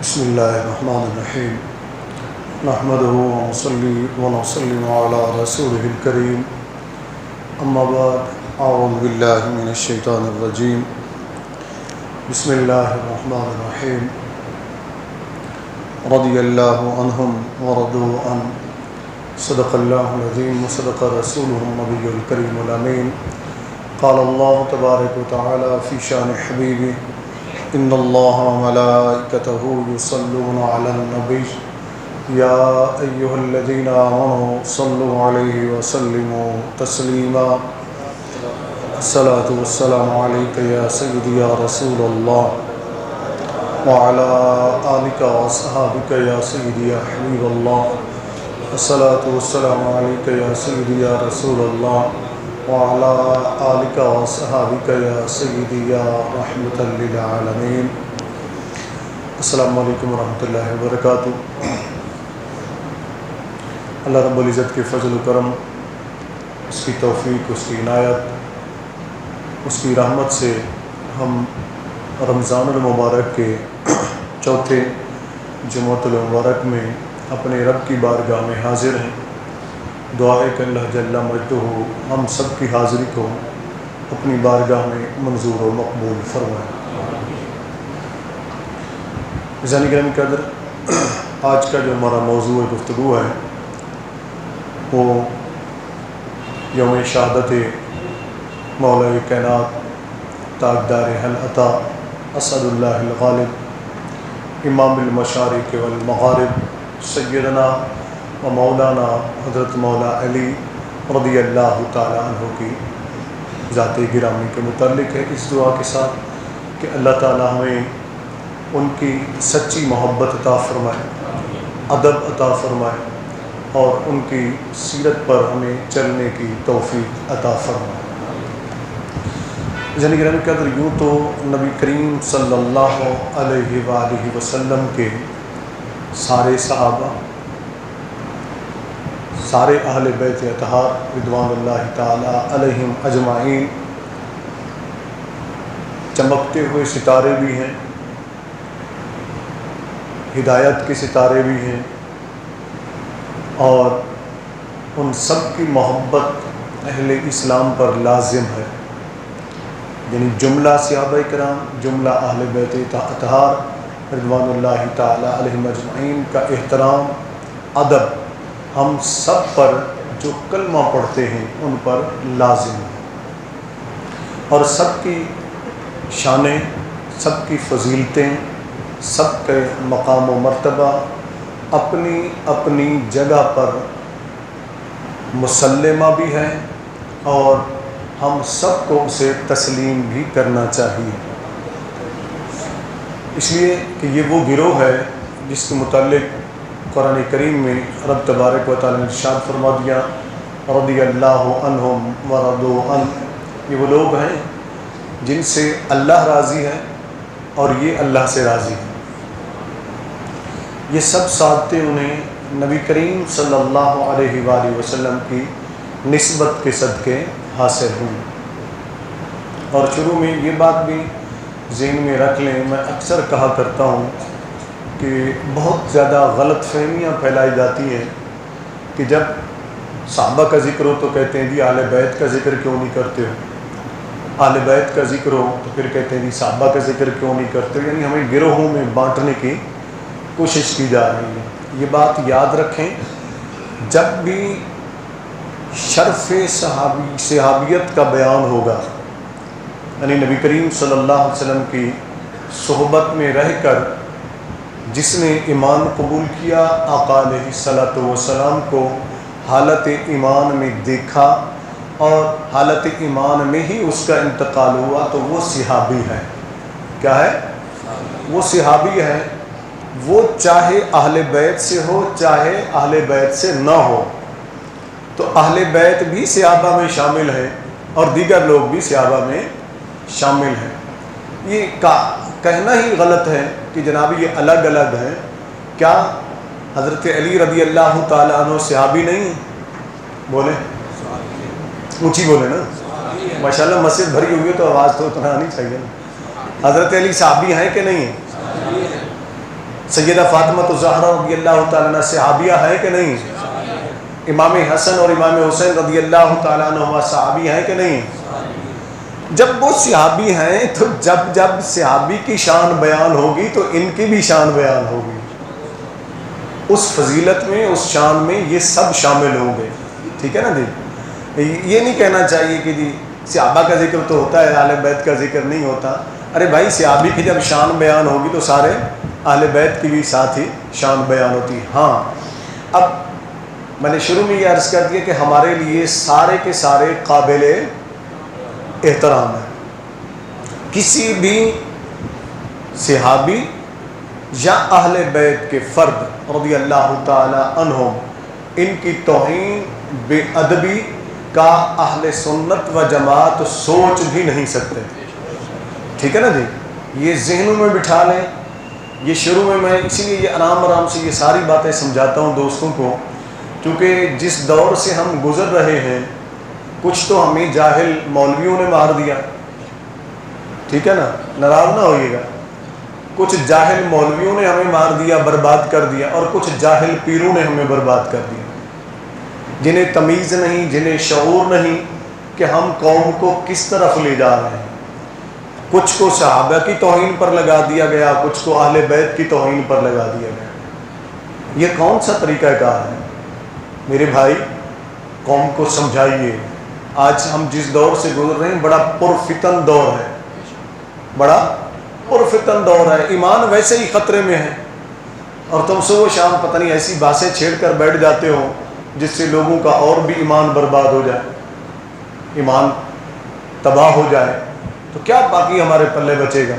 بسم اللہ الرحمن الرحیم نحمدہ ونصلی ونسلم علی رسولہ الکریم اما بعد اعوذ باللہ من الشیطان الرجیم بسم اللہ الرحمن الرحیم رضی اللہ عنہم ورضوا عنہ صدق اللہ العظیم وصدق رسولہ النبی الکریم الامین قال اللہ تبارک وتعالی فی شان حبیبہ ان اللہ وملائکتہ یصلون علی النبی یا ایہا الذین آمنوا صلوا علیہ وسلموا تسلیما الصلاة والسلام علیک یا سیدی یا رسول اللہ وعلی آلک واصحابک یا سیدی یا حبیب اللہ الصلاة والسلام علیک یا سیدی یا رسول اللہ وعلى آلك وصحابك يا سيدي يا رحمة للعالمين السلام علیکم ورحمۃ اللہ وبرکاتہ۔ اللہ رب العزت کے فضل و کرم، اس کی توفیق، اس کی عنایت، اس کی رحمت سے ہم رمضان المبارک کے چوتھے جمعۃ المبارک میں اپنے رب کی بارگاہ میں حاضر ہیں۔ دعا ہے کہ اللہ جل مجدہ ہم سب کی حاضری کو اپنی بارگاہ میں منظور و مقبول فرمائے۔ عزیزان گرامی قدر، آج کا جو ہمارا موضوع گفتگو ہے وہ یوم شہادت مولا کائنات تاجدار حل عطا اسد اللہ الغالب امام المشارق والمغارب سیدنا و مولانا حضرت مولا علی رضی اللہ تعالیٰ عنہ کی ذات گرامی کے متعلق ہے، اس دعا کے ساتھ کہ اللہ تعالیٰ ہمیں ان کی سچی محبت عطا فرمائے، ادب عطا فرمائے اور ان کی سیرت پر ہمیں چلنے کی توفیق عطا فرمائے۔ جن گرامی قدر، یوں تو نبی کریم صلی اللہ علیہ وآلہ وسلم کے سارے صحابہ، سارے اہل بیت اطہار رضوان اللہ تعالی علیہم اجمعین چمکتے ہوئے ستارے بھی ہیں، ہدایت کے ستارے بھی ہیں، اور ان سب کی محبت اہل اسلام پر لازم ہے، یعنی جملہ صحابہ کرام، جملہ اہل بیت اطہار رضوان اللہ تعالی علیہم اجمعین کا احترام، ادب ہم سب پر جو کلمہ پڑھتے ہیں ان پر لازم ہے، اور سب کی شانیں، سب کی فضیلتیں، سب کے مقام و مرتبہ اپنی اپنی جگہ پر مسلمہ بھی ہیں، اور ہم سب کو اسے تسلیم بھی کرنا چاہیے، اس لیے کہ یہ وہ گروہ ہے جس کے متعلق قرآن کریم میں رب تبارک و تعالیٰ نے ارشاد فرما دیا رضی اللہ عنہم ورضوا عنہ، یہ وہ لوگ ہیں جن سے اللہ راضی ہے اور یہ اللہ سے راضی ہیں۔ یہ سب سعادتیں انہیں نبی کریم صلی اللہ علیہ وآلہ وسلم کی نسبت کے صدقے حاصل ہوئی۔ اور شروع میں یہ بات بھی ذہن میں رکھ لیں، میں اکثر کہا کرتا ہوں کہ بہت زیادہ غلط فہمیاں پھیلائی جاتی ہیں کہ جب صحابہ کا ذکر ہو تو کہتے ہیں جی اہل بیت کا ذکر کیوں نہیں کرتے ہو، اہل بیت کا ذکر ہو تو پھر کہتے ہیں جی صحابہ کا ذکر کیوں نہیں کرتے ہو، یعنی ہمیں گروہوں میں بانٹنے کی کوشش کی جا رہی ہے۔ یہ بات یاد رکھیں، جب بھی شرف صحابیت کا بیان ہوگا، یعنی نبی کریم صلی اللہ علیہ وسلم کی صحبت میں رہ کر جس نے ایمان قبول کیا، آقا علیہ الصلاۃ والسلام کو حالت ایمان میں دیکھا اور حالت ایمان میں ہی اس کا انتقال ہوا، تو وہ صحابی ہے۔ کیا ہے؟ وہ صحابی ہے، وہ چاہے اہل بیت سے ہو چاہے اہل بیت سے نہ ہو، تو اہل بیت بھی صحابہ میں شامل ہے اور دیگر لوگ بھی صحابہ میں شامل ہیں۔ یہ کہنا ہی غلط ہے کہ جناب یہ الگ الگ ہیں۔ کیا حضرت علی رضی اللہ تعالیٰ عنہ صحابی نہیں ہیں؟ بولے اونچی بولے نا، ماشاءاللہ مسجد بھری ہوئی ہے تو آواز تو اتنا آنی چاہیے نا۔ حضرت علی صحابی ہیں کہ نہیں ہیں؟ سیدہ فاطمہ الزہرا رضی اللہ تعالیٰ عنہ صحابیہ ہے کہ نہیں؟ امام حسن اور امام حسین رضی اللہ تعالیٰ عنہ صحابی ہیں کہ نہیں؟ جب وہ صحابی ہیں تو جب صحابی کی شان بیان ہوگی تو ان کی بھی شان بیان ہوگی، اس فضیلت میں، اس شان میں یہ سب شامل ہوں گے، ٹھیک ہے نا جی؟ یہ نہیں کہنا چاہیے کہ جی صحابہ کا ذکر تو ہوتا ہے، اہل بیت کا ذکر نہیں ہوتا۔ ارے بھائی، صحابی کی جب شان بیان ہوگی تو سارے اہل بیت کی بھی ساتھ ہی شان بیان ہوتی ہے۔ ہاں، اب میں نے شروع میں یہ عرض کر دیا کہ ہمارے لیے سارے کے سارے قابل احترام ہیں۔ کسی بھی صحابی یا اہل بیت کے فرد رضی اللہ تعالی عنہم، ان کی توہین، بے ادبی کا اہل سنت و جماعت سوچ بھی نہیں سکتے، ٹھیک ہے نا جی؟ یہ ذہنوں میں بٹھا لیں۔ یہ شروع میں اسی لیے یہ آرام سے یہ ساری باتیں سمجھاتا ہوں دوستوں کو، کیونکہ جس دور سے ہم گزر رہے ہیں، کچھ تو ہمیں جاہل مولویوں نے مار دیا، ٹھیک ہے نا، ناراض نہ ہوئیے گا، کچھ جاہل مولویوں نے ہمیں مار دیا، برباد کر دیا، اور کچھ جاہل پیروں نے ہمیں برباد کر دیا، جنہیں تمیز نہیں، جنہیں شعور نہیں کہ ہم قوم کو کس طرف لے جا رہے ہیں۔ کچھ کو صحابہ کی توہین پر لگا دیا گیا، کچھ کو اہل بیت کی توہین پر لگا دیا گیا۔ یہ کون سا طریقہ کار ہے؟ میرے بھائی، قوم کو سمجھائیے۔ آج ہم جس دور سے گزر رہے ہیں بڑا پرفتن دور ہے، بڑا پرفتن دور ہے۔ ایمان ویسے ہی خطرے میں ہے، اور تم صبح و شام پتہ نہیں ایسی باتیں چھیڑ کر بیٹھ جاتے ہو جس سے لوگوں کا اور بھی ایمان برباد ہو جائے، ایمان تباہ ہو جائے، تو کیا باقی ہمارے پلے بچے گا؟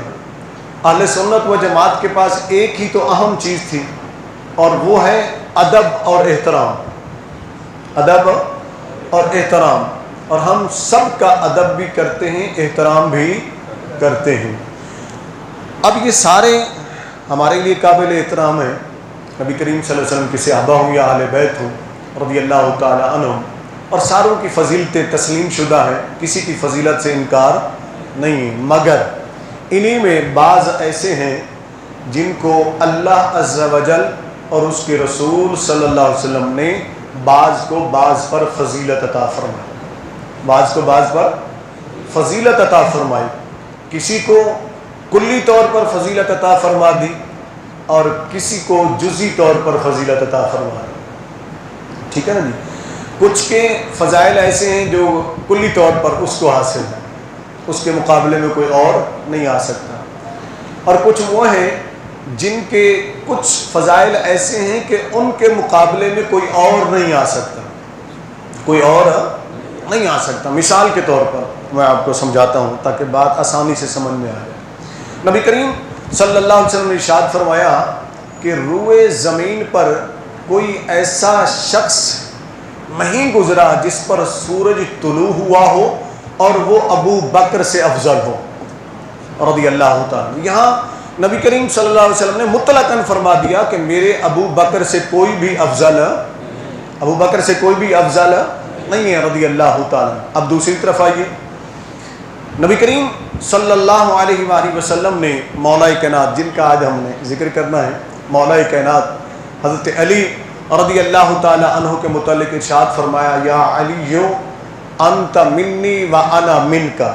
اہل سنت و جماعت کے پاس ایک ہی تو اہم چیز تھی، اور وہ ہے ادب اور احترام، ادب اور احترام، اور ہم سب کا ادب بھی کرتے ہیں، احترام بھی کرتے ہیں۔ اب یہ سارے ہمارے لیے قابل احترام ہیں، نبی کریم صلی اللہ علیہ وسلم کے صحابہ ہوں یا اہل بیت ہوں رضی اللہ تعالی عنہم، اور ساروں کی فضیلتیں تسلیم شدہ ہیں، کسی کی فضیلت سے انکار نہیں ہے، مگر انہی میں بعض ایسے ہیں جن کو اللہ عز و جل اور اس کے رسول صلی اللہ علیہ وسلم نے بعض کو بعض پر فضیلت عطا فرمائی، بعض کو بعض پر فضیلت عطا فرمائی، کسی کو کلی طور پر فضیلت عطا فرما دی اور کسی کو جزئی طور پر فضیلت عطا فرما دی، ٹھیک ہے نا جی؟ کچھ کے فضائل ایسے ہیں جو کلی طور پر اس کو حاصل ہے، اس کے مقابلے میں کوئی اور نہیں آ سکتا، اور کچھ وہ ہیں جن کے کچھ فضائل ایسے ہیں کہ ان کے مقابلے میں کوئی اور نہیں آ سکتا، کوئی اور نہیں آ سکتا۔ مثال کے طور پر میں آپ کو سمجھاتا ہوں تاکہ بات آسانی سے سمجھ میں آئے۔ نبی کریم صلی اللہ علیہ وسلم نے ارشاد فرمایا کہ روئے زمین پر کوئی ایسا شخص نہیں گزرا جس پر سورج طلوع ہوا ہو اور وہ ابو بکر سے افضل ہو رضی اللہ تعالیٰ۔ یہاں نبی کریم صلی اللہ علیہ وسلم نے مطلقاً فرما دیا کہ میرے ابو بکر سے کوئی بھی افضل، ابو بکر سے کوئی بھی افضل نہیں ہے رضی اللہ تعالیٰ۔ اب دوسری طرف آئیے، نبی کریم صلی اللہ علیہ وآلہ وسلم نے مولا کائنات، جن کا آج ہم نے ذکر کرنا ہے، مولا کائنات حضرت علی رضی اللہ تعالی عنہ کے متعلق ارشاد فرمایا، یا علی انت منی و انا منکا،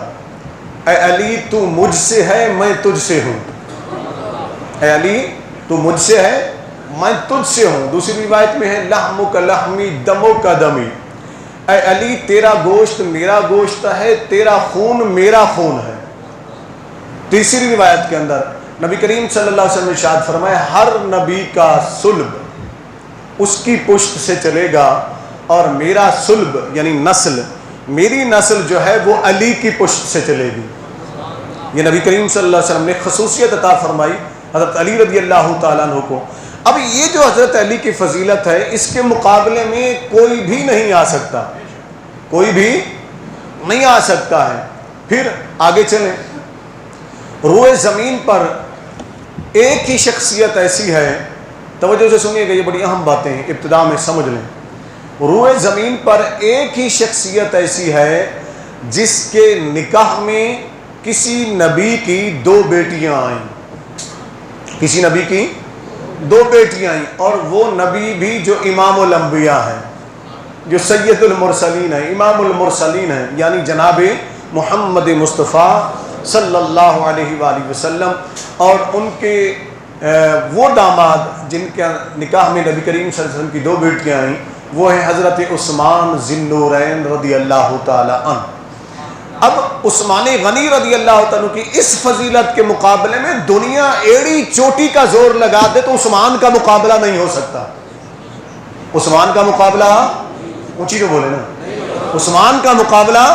اے علی تو مجھ سے ہے میں تجھ سے ہوں، اے علی تو مجھ سے ہے میں تجھ سے ہوں۔ دوسری روایت میں ہے لحمک لحمی دمک دمی، اے علی تیرا گوشت میرا گوشت ہے، تیرا خون میرا خون ہے۔ تیسری روایت کے اندر نبی کریم صلی اللہ علیہ وسلم نے ارشاد فرمایا، ہر نبی کا صلب اس کی پشت سے چلے گا، اور میرا صلب یعنی نسل، میری نسل جو ہے وہ علی کی پشت سے چلے گی۔ یہ نبی کریم صلی اللہ علیہ وسلم نے خصوصیت عطا فرمائی حضرت علی رضی اللہ تعالیٰ عنہ کو۔ اب یہ جو حضرت علی کی فضیلت ہے، اس کے مقابلے میں کوئی بھی نہیں آ سکتا، کوئی بھی نہیں آ سکتا ہے۔ پھر آگے چلیں، روئے زمین پر ایک ہی شخصیت ایسی ہے، توجہ سے سنیے گا، یہ بڑی اہم باتیں ہیں، ابتدا میں سمجھ لیں۔ روئے زمین پر ایک ہی شخصیت ایسی ہے جس کے نکاح میں کسی نبی کی دو بیٹیاں آئیں، کسی نبی کی دو بیٹیاں ہیں، اور وہ نبی بھی جو امام الانبیاء ہیں، جو سید المرسلین ہیں، امام المرسلین ہیں، یعنی جناب محمد مصطفیٰ صلی اللہ علیہ وآلہ وسلم، اور ان کے وہ داماد جن کے نکاح میں نبی کریم صلی اللہ علیہ وسلم کی دو بیٹیاں ہیں، وہ ہیں حضرت عثمان ذی النورین رضی اللہ تعالی عنہ۔ اب عثمان غنی رضی اللہ تعالیٰ کی اس فضیلت کے مقابلے میں دنیا ایڑی چوٹی کا زور لگا دے تو عثمان کا مقابلہ نہیں ہو سکتا۔ عثمان کا مقابلہ، اونچی جو بولے نا، عثمان کا مقابلہ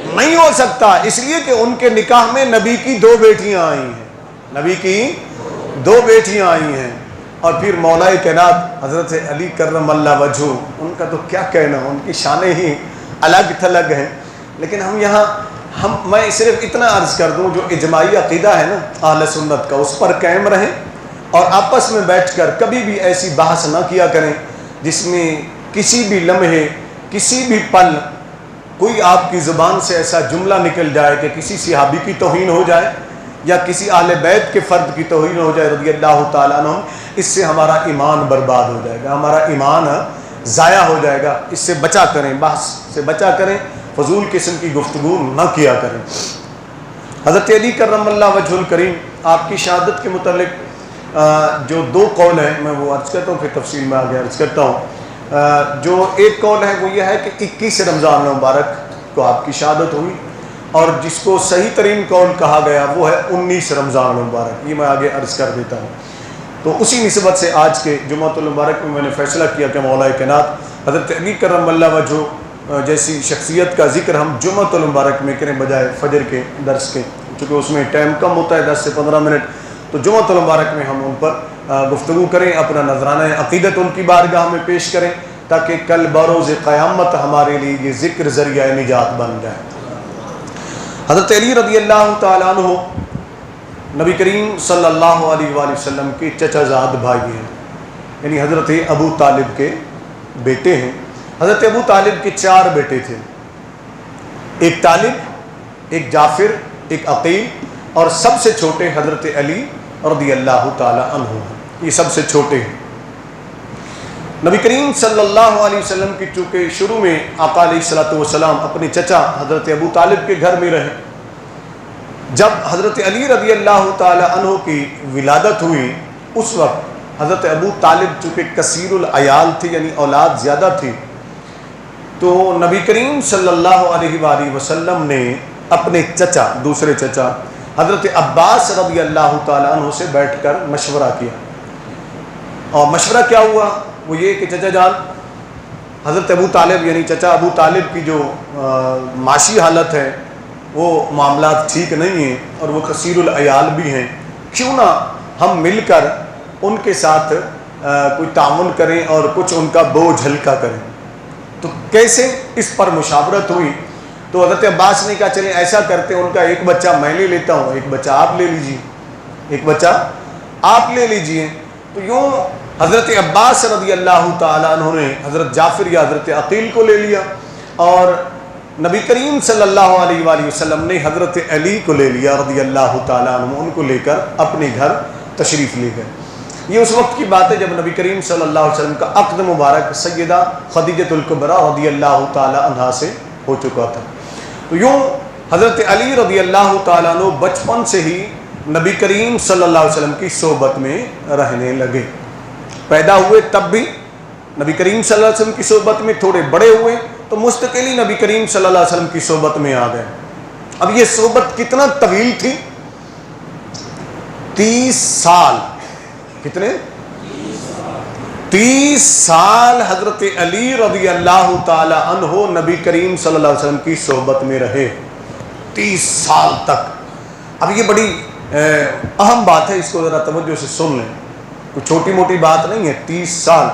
نہیں ہو سکتا، اس لیے کہ ان کے نکاح میں نبی کی دو بیٹیاں آئی ہیں، نبی کی دو بیٹیاں آئی ہیں، اور پھر مولا کائنات حضرت علی کرم اللہ وجہہ، ان کا تو کیا کہنا، ان کی شانیں ہی الگ تھلگ ہیں۔ لیکن ہم یہاں میں صرف اتنا عرض کر دوں، جو اجماعی عقیدہ ہے نا اہل سنت کا، اس پر قائم رہیں، اور آپس میں بیٹھ کر کبھی بھی ایسی بحث نہ کیا کریں جس میں کسی بھی لمحے، کسی بھی پل کوئی آپ کی زبان سے ایسا جملہ نکل جائے کہ کسی صحابی کی توہین ہو جائے یا کسی اہل بیت کے فرد کی توہین ہو جائے رضی اللہ تعالیٰ عنہ، اس سے ہمارا ایمان برباد ہو جائے گا، ہمارا ایمان ضائع ہو جائے گا۔ اس سے بچا کریں، بحث سے بچا کریں، فضول قسم کی گفتگو نہ کیا کریں۔ حضرت علی کرم اللہ وجہ الکریم، آپ کی شہادت کے متعلق جو دو قول ہیں، میں وہ عرض کرتا ہوں، پھر تفصیل میں آگے عرض کرتا ہوں۔ جو ایک قول ہے وہ یہ ہے کہ 21 رمضان مبارک کو آپ کی شہادت ہوئی، اور جس کو صحیح ترین قول کہا گیا وہ ہے 19 رمضان مبارک، یہ میں آگے عرض کر دیتا ہوں۔ تو اسی نسبت سے آج کے جمعۃ المبارک میں نے فیصلہ کیا کہ مولا کائنات حضرت علی کرم اللہ وجہ جیسی شخصیت کا ذکر ہم جمعۃ المبارک میں کریں بجائے فجر کے درس کے، چونکہ اس میں ٹائم کم ہوتا ہے 10 سے 15 منٹ، تو جمعۃ المبارک میں ہم ان پر گفتگو کریں، اپنا نذرانہ عقیدت ان کی بارگاہ میں پیش کریں، تاکہ کل بروز قیامت ہمارے لیے یہ ذکر ذریعہ نجات بن جائے۔ حضرت علی رضی اللہ تعالیٰ عنہ نبی کریم صلی اللہ علیہ وآلہ وسلم کے چچا زاد بھائی ہیں، یعنی حضرت ابو طالب کے بیٹے ہیں۔ حضرت ابو طالب کے 4 بیٹے تھے، ایک طالب، ایک جعفر، ایک عقیل، اور سب سے چھوٹے حضرت علی رضی اللہ تعالی عنہ ہیں، یہ سب سے چھوٹے ہیں۔ نبی کریم صلی اللہ علیہ وسلم کی چونکہ شروع میں آقا علیہ الصلوۃ والسلام اپنے چچا حضرت ابو طالب کے گھر میں رہے، جب حضرت علی رضی اللہ تعالی عنہ کی ولادت ہوئی اس وقت حضرت ابو طالب چونکہ کثیر العیال تھے، یعنی اولاد زیادہ تھی، تو نبی کریم صلی اللہ علیہ وآلہ وسلم نے اپنے چچا، دوسرے چچا حضرت عباس رضی اللہ تعالیٰ عنہ سے بیٹھ کر مشورہ کیا، اور مشورہ کیا ہوا وہ یہ کہ چچا جان، حضرت ابو طالب یعنی چچا ابو طالب کی جو معاشی حالت ہے وہ معاملات ٹھیک نہیں ہیں، اور وہ کثیر العیال بھی ہیں، کیوں نہ ہم مل کر ان کے ساتھ کوئی تعاون کریں اور کچھ ان کا بوجھ ہلکا کریں۔ تو کیسے، اس پر مشاورت ہوئی، تو حضرت عباس نے کہا چلیں ایسا کرتے ہیں، ان کا ایک بچہ میں لے لیتا ہوں، ایک بچہ آپ لے لیجئے، ایک بچہ آپ لے لیجئے۔ تو یوں حضرت عباس رضی اللہ تعالیٰ عنہ نے حضرت جعفر یا حضرت عقیل کو لے لیا، اور نبی کریم صلی اللہ علیہ وآلہ وسلم نے حضرت علی کو لے لیا رضی اللہ تعالیٰ عنہ، ان کو لے کر اپنے گھر تشریف لے گئے۔ یہ اس وقت کی بات ہے جب نبی کریم صلی اللہ علیہ وسلم کا عقد مبارک سیدہ خدیجۃ الکبریٰ رضی اللہ تعالیٰ عنہا سے ہو چکا تھا۔ تو یوں حضرت علی رضی اللہ تعالیٰ عنہ بچپن سے ہی نبی کریم صلی اللہ علیہ وسلم کی صحبت میں رہنے لگے، پیدا ہوئے تب بھی نبی کریم صلی اللہ علیہ وسلم کی صحبت میں، تھوڑے بڑے ہوئے تو مستقلی نبی کریم صلی اللہ علیہ وسلم کی صحبت میں آ گئے۔ اب یہ صحبت کتنا طویل تھی، 30 سال، کتنے؟ 30 سال حضرت علی رضی اللہ تعالی عنہ نبی کریم صلی اللہ علیہ وسلم کی صحبت میں رہے، 30 سال تک۔ اب یہ بڑی اہم بات ہے، اس کو ذرا توجہ سے سن لیں، کوئی چھوٹی موٹی بات نہیں ہے۔ 30 سال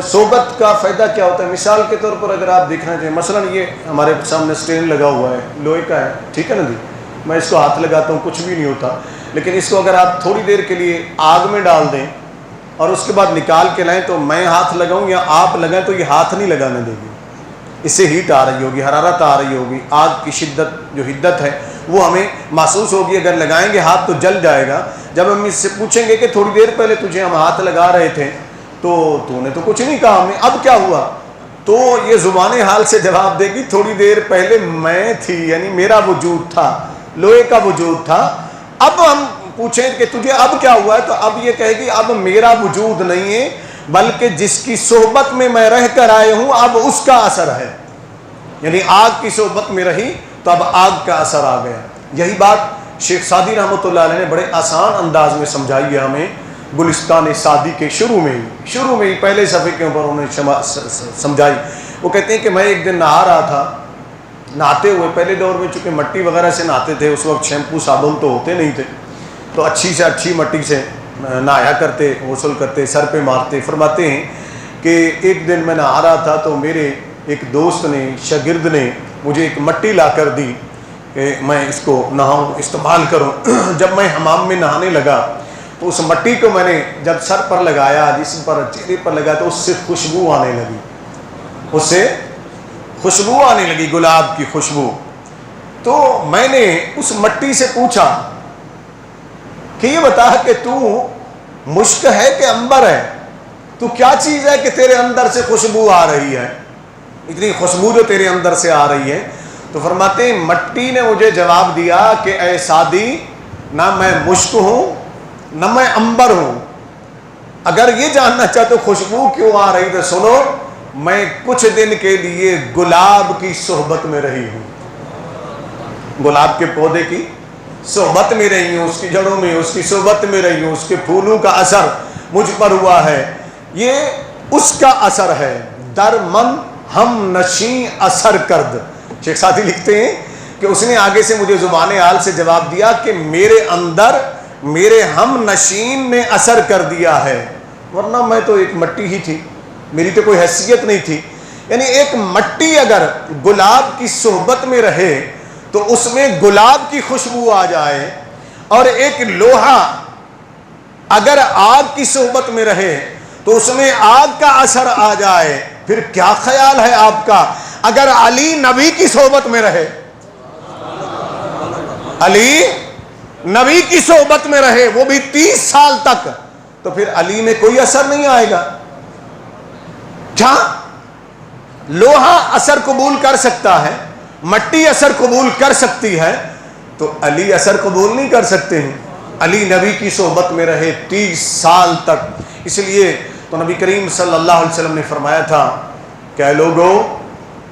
صحبت کا فائدہ کیا ہوتا ہے؟ مثال کے طور پر اگر آپ دیکھنا چاہیں، مثلا یہ ہمارے سامنے سٹینڈ لگا ہوا ہے، لوہے کا ہے، ٹھیک ہے نا جی، میں اس کو ہاتھ لگاتا ہوں کچھ بھی نہیں ہوتا، لیکن اس کو اگر آپ تھوڑی دیر کے لیے آگ میں ڈال دیں اور اس کے بعد نکال کے لائیں تو میں ہاتھ لگاؤں یا آپ لگائیں تو یہ ہاتھ نہیں لگانے دے گی، اس سے ہیٹ آ رہی ہوگی، حرارت آ رہی ہوگی، آگ کی شدت جو حدت ہے وہ ہمیں محسوس ہوگی، اگر لگائیں گے ہاتھ تو جل جائے گا۔ جب ہم اس سے پوچھیں گے کہ تھوڑی دیر پہلے تجھے ہم ہاتھ لگا رہے تھے تو نے تو کچھ نہیں کہا ہمیں، اب کیا ہوا؟ تو یہ زبان حال سے جواب دے گی تھوڑی دیر پہلے میں تھی، یعنی میرا وجود تھا، لوہے کا وجود تھا۔ اب ہم پوچھیں کہ تجھے اب کیا ہوا ہے، تو اب یہ کہے گی اب میرا وجود نہیں ہے، بلکہ جس کی صحبت میں رہ کر آئے ہوں اب اس کا اثر ہے۔ یعنی آگ کی صحبت میں رہی تو اب آگ کا اثر آ گیا۔ یہی بات شیخ سعدی رحمۃ اللہ علیہ نے بڑے آسان انداز میں سمجھائی ہے ہمیں گلستان سعدی کے شروع میں ہی پہلے صفحے کے اوپر انہوں نے سمجھائی۔ وہ کہتے ہیں کہ میں ایک دن نہا رہا تھا، نہاتے ہوئے پہلے دور میں چونکہ مٹی وغیرہ سے نہاتے تھے، اس وقت شیمپو صابن تو ہوتے نہیں تھے، تو اچھی سے اچھی مٹی سے نہایا کرتے، غسل کرتے، سر پہ مارتے۔ فرماتے ہیں کہ ایک دن میں نہا رہا تھا تو میرے ایک دوست نے، شاگرد نے مجھے ایک مٹی لا کر دی کہ میں اس کو نہاؤں، استعمال کروں۔ جب میں حمام میں نہانے لگا تو اس مٹی کو میں نے جب سر پر لگایا، جسم پر، چہرے پر لگایا تو اس سے خوشبو آنے لگی، اس سے خوشبو آنے لگی، گلاب کی خوشبو۔ تو میں نے اس مٹی سے پوچھا کہ یہ بتا کہ تو مشک ہے کہ عنبر ہے، تو کیا چیز ہے کہ تیرے اندر سے خوشبو آ رہی ہے، اتنی خوشبو جو تیرے اندر سے آ رہی ہے؟ تو فرماتے ہیں مٹی نے مجھے جواب دیا کہ اے سعدی، نہ میں مشک ہوں نہ میں عنبر ہوں، اگر یہ جاننا چاہتے خوشبو کیوں آ رہی تو سنو، میں کچھ دن کے لیے گلاب کی صحبت میں رہی ہوں، گلاب کے پودے کی صحبت میں رہی ہوں، اس کی جڑوں میں، اس کی صحبت میں رہی ہوں، اس کے پھولوں کا اثر مجھ پر ہوا ہے، یہ اس کا اثر ہے۔ در من ہم نشیں اثر کرد، شیخ سعدی لکھتے ہیں کہ اس نے آگے سے مجھے زبان حال سے جواب دیا کہ میرے اندر میرے ہم نشین نے اثر کر دیا ہے، ورنہ میں تو ایک مٹی ہی تھی، میری تو کوئی حیثیت نہیں تھی۔ یعنی ایک مٹی اگر گلاب کی صحبت میں رہے تو اس میں گلاب کی خوشبو آ جائے، اور ایک لوہا اگر آگ کی صحبت میں رہے تو اس میں آگ کا اثر آ جائے، پھر کیا خیال ہے آپ کا اگر علی نبی کی صحبت میں رہے، علی نبی کی صحبت میں رہے وہ بھی 30 سال تک، تو پھر علی میں کوئی اثر نہیں آئے گا؟ کیا لوہا اثر قبول کر سکتا ہے، مٹی اثر قبول کر سکتی ہے، تو علی اثر قبول نہیں کر سکتے ہیں؟ علی نبی کی صحبت میں رہے 30 سال تک۔ اس لیے تو نبی کریم صلی اللہ علیہ وسلم نے فرمایا تھا کہ اے لوگوں،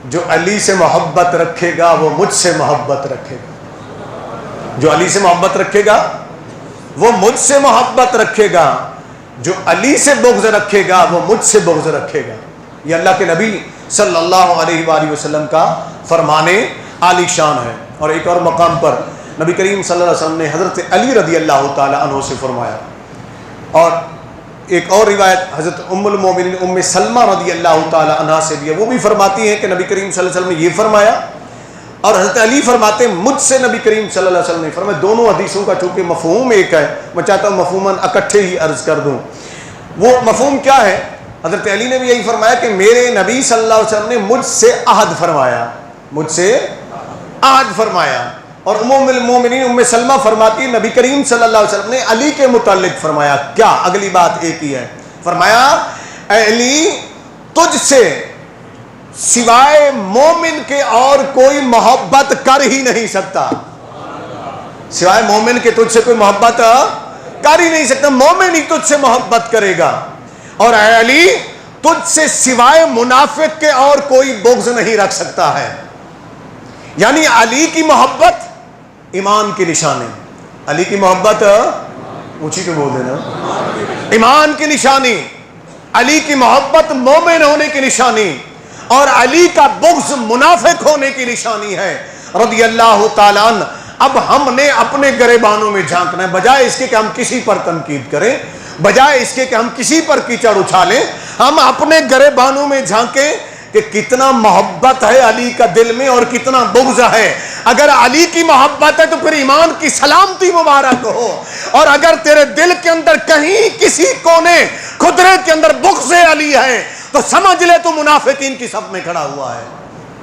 جو علی سے محبت رکھے گا وہ مجھ سے محبت رکھے گا، جو علی سے محبت رکھے گا وہ مجھ سے محبت رکھے گا، جو علی سے بغض رکھے گا وہ مجھ سے بغض رکھے گا۔ یہ اللہ کے نبی صلی اللہ علیہ وآلہ وسلم کا فرمان عالی شان ہے۔ اور ایک اور مقام پر نبی کریم صلی اللہ علیہ وسلم نے حضرت علی رضی اللہ تعالی عنہ سے فرمایا، اور ایک اور روایت حضرت ام المومنین ام سلمہ رضی اللہ تعالی عنہ سے بھی ہے، وہ بھی فرماتی ہیں کہ نبی کریم صلی اللہ علیہ وسلم نے یہ فرمایا، اور حضرت علی فرماتے ہیں مجھ سے نبی کریم صلی اللہ علیہ وسلم نے فرمایا۔ دونوں حدیثوں کا چونکہ مفہوم ایک ہے، میں چاہتا ہوں مفہوماً اکٹھے ہی عرض کر دوں۔ وہ مفہوم کیا ہے؟ حضرت علی نے بھی یہی فرمایا کہ میرے نبی صلی اللہ علیہ وسلم نے مجھ سے عہد فرمایا، مجھ سے عہد فرمایا۔ اور ام المومنین ام سلمہ فرماتی ہے نبی کریم صلی اللہ علیہ وسلم نے علی کے متعلق فرمایا کیا؟ اگلی بات ایک ہی ہے، فرمایا اے علی، تجھ سے سوائے مومن کے اور کوئی محبت کر ہی نہیں سکتا، سوائے مومن کے تجھ سے کوئی محبت کر ہی نہیں سکتا، مومن ہی تجھ سے محبت کرے گا۔ اور اے علی، تجھ سے سوائے منافق کے اور کوئی بغض نہیں رکھ سکتا ہے۔ یعنی علی کی محبت ایمان کی نشانی، علی کی محبت اونچی تو بول دینا، ایمان کی نشانی، علی کی محبت مومن ہونے کی نشانی، اور علی کا بغض منافق ہونے کی نشانی ہے رضی اللہ تعالیٰ عنہ۔ اب ہم نے اپنے گریبانوں میں جھانکنا ہے، بجائے اس کے کہ ہم کسی پر تنقید کریں، بجائے اس کے کہ ہم کسی پر کیچڑ اچھالیں، ہم اپنے گریبانوں میں جھانکیں کہ کتنا محبت ہے علی کا دل میں اور کتنا بغض ہے۔ اگر علی کی محبت ہے تو پھر ایمان کی سلامتی مبارک ہو، اور اگر تیرے دل کے اندر کہیں کسی کونے خدرے کے اندر بغض علی ہے تو سمجھ لے تو منافقین کی صف میں کھڑا ہوا ہے۔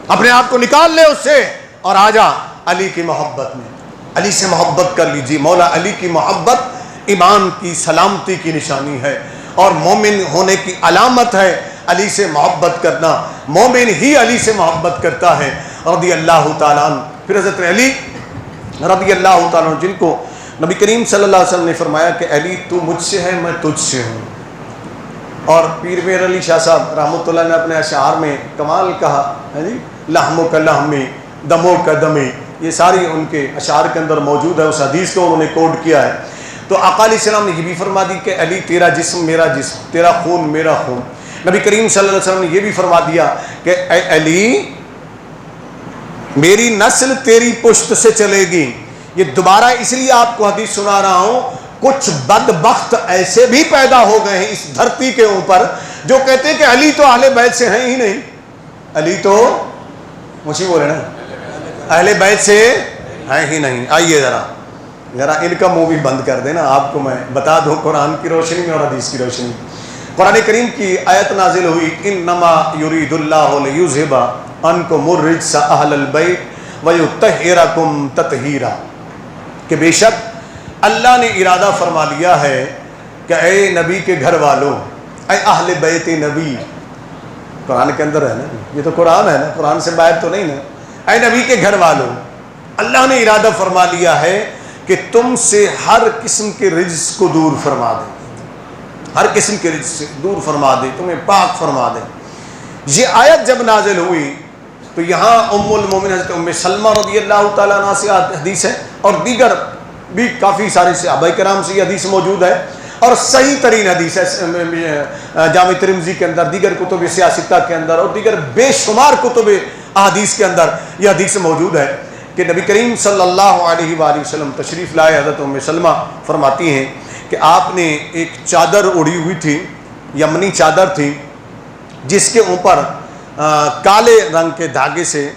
اپنے آپ کو نکال لے اس سے اور آ جا علی کی محبت میں۔ علی سے محبت کر لیجیے. مولا علی کی محبت ایمان کی سلامتی کی نشانی ہے اور مومن ہونے کی علامت ہے علی سے محبت کرنا. مومن ہی علی سے محبت کرتا ہے رضی اللہ تعالیٰ عنہ. پھر حضرت علی رضی اللہ تعالیٰ عنہ جن کو نبی کریم صلی اللہ علیہ وسلم نے فرمایا کہ علی تو مجھ سے ہے میں تجھ سے ہوں. اور پیر میر علی شاہ صاحب رحمۃ اللہ نے اپنے اشعار میں کمال کہا ہے جی، لحموں کا لحمی دموں کا دمی، یہ ساری ان کے اشعار کے اندر موجود ہے. اس حدیث کو انہوں نے کوٹ کیا ہے. تو آقا علیہ السلام نے یہ بھی فرما دی کہ علی تیرا جسم میرا جسم، تیرا خون میرا خون. نبی کریم صلی اللہ علیہ وسلم نے یہ بھی فرما دیا کہ اے علی میری نسل تیری پشت سے چلے گی. یہ دوبارہ اس لیے آپ کو حدیث سنا رہا ہوں، کچھ بدبخت ایسے بھی پیدا ہو گئے ہیں اس دھرتی کے اوپر جو کہتے ہیں کہ علی تو اہل بیت سے ہیں ہی نہیں. علی تو مجھے بولے نا اہل بیت سے ہیں ہی نہیں. آئیے ذرا ان کا منہ بھی بند کر دینا. آپ کو میں بتا دوں قرآن کی روشنی میں اور حدیث کی روشنی. قرآن کریم کی آیت نازل ہوئی انما یرید اللہ لیذھب عنکم الرجس اہل البیت ویطہرکم تطہیرا، کہ بے شک اللہ نے ارادہ فرما لیا ہے کہ اے نبی کے گھر والوں، اے اہل بیت نبی، قرآن کے اندر ہے نا، یہ تو قرآن ہے نا، قرآن سے باہر تو نہیں نا. اے نبی کے گھر والوں، اللہ نے ارادہ فرما لیا ہے کہ تم سے ہر قسم کے رجس کو دور فرما دے، ہر قسم کے رجس سے دور فرما دے، تمہیں پاک فرما دے. یہ آیت جب نازل ہوئی تو یہاں ام المومن حضرت ام سلمہ رضی اللہ تعالیٰ عنہ سے حدیث ہے اور دیگر بھی کافی سارے صحابہ کرام سے یہ حدیث موجود ہے اور صحیح ترین حدیث ہے جامع ترمذی کے اندر، دیگر کتب سیاستہ کے اندر اور دیگر بے شمار کتب احادیث کے اندر یہ حدیث موجود ہے کہ نبی کریم صلی اللہ علیہ وآلہ وسلم تشریف لائے. حضرت ام سلمہ فرماتی ہیں کہ آپ نے ایک چادر اڑی ہوئی تھی، یمنی چادر تھی، جس کے اوپر کالے رنگ کے دھاگے سے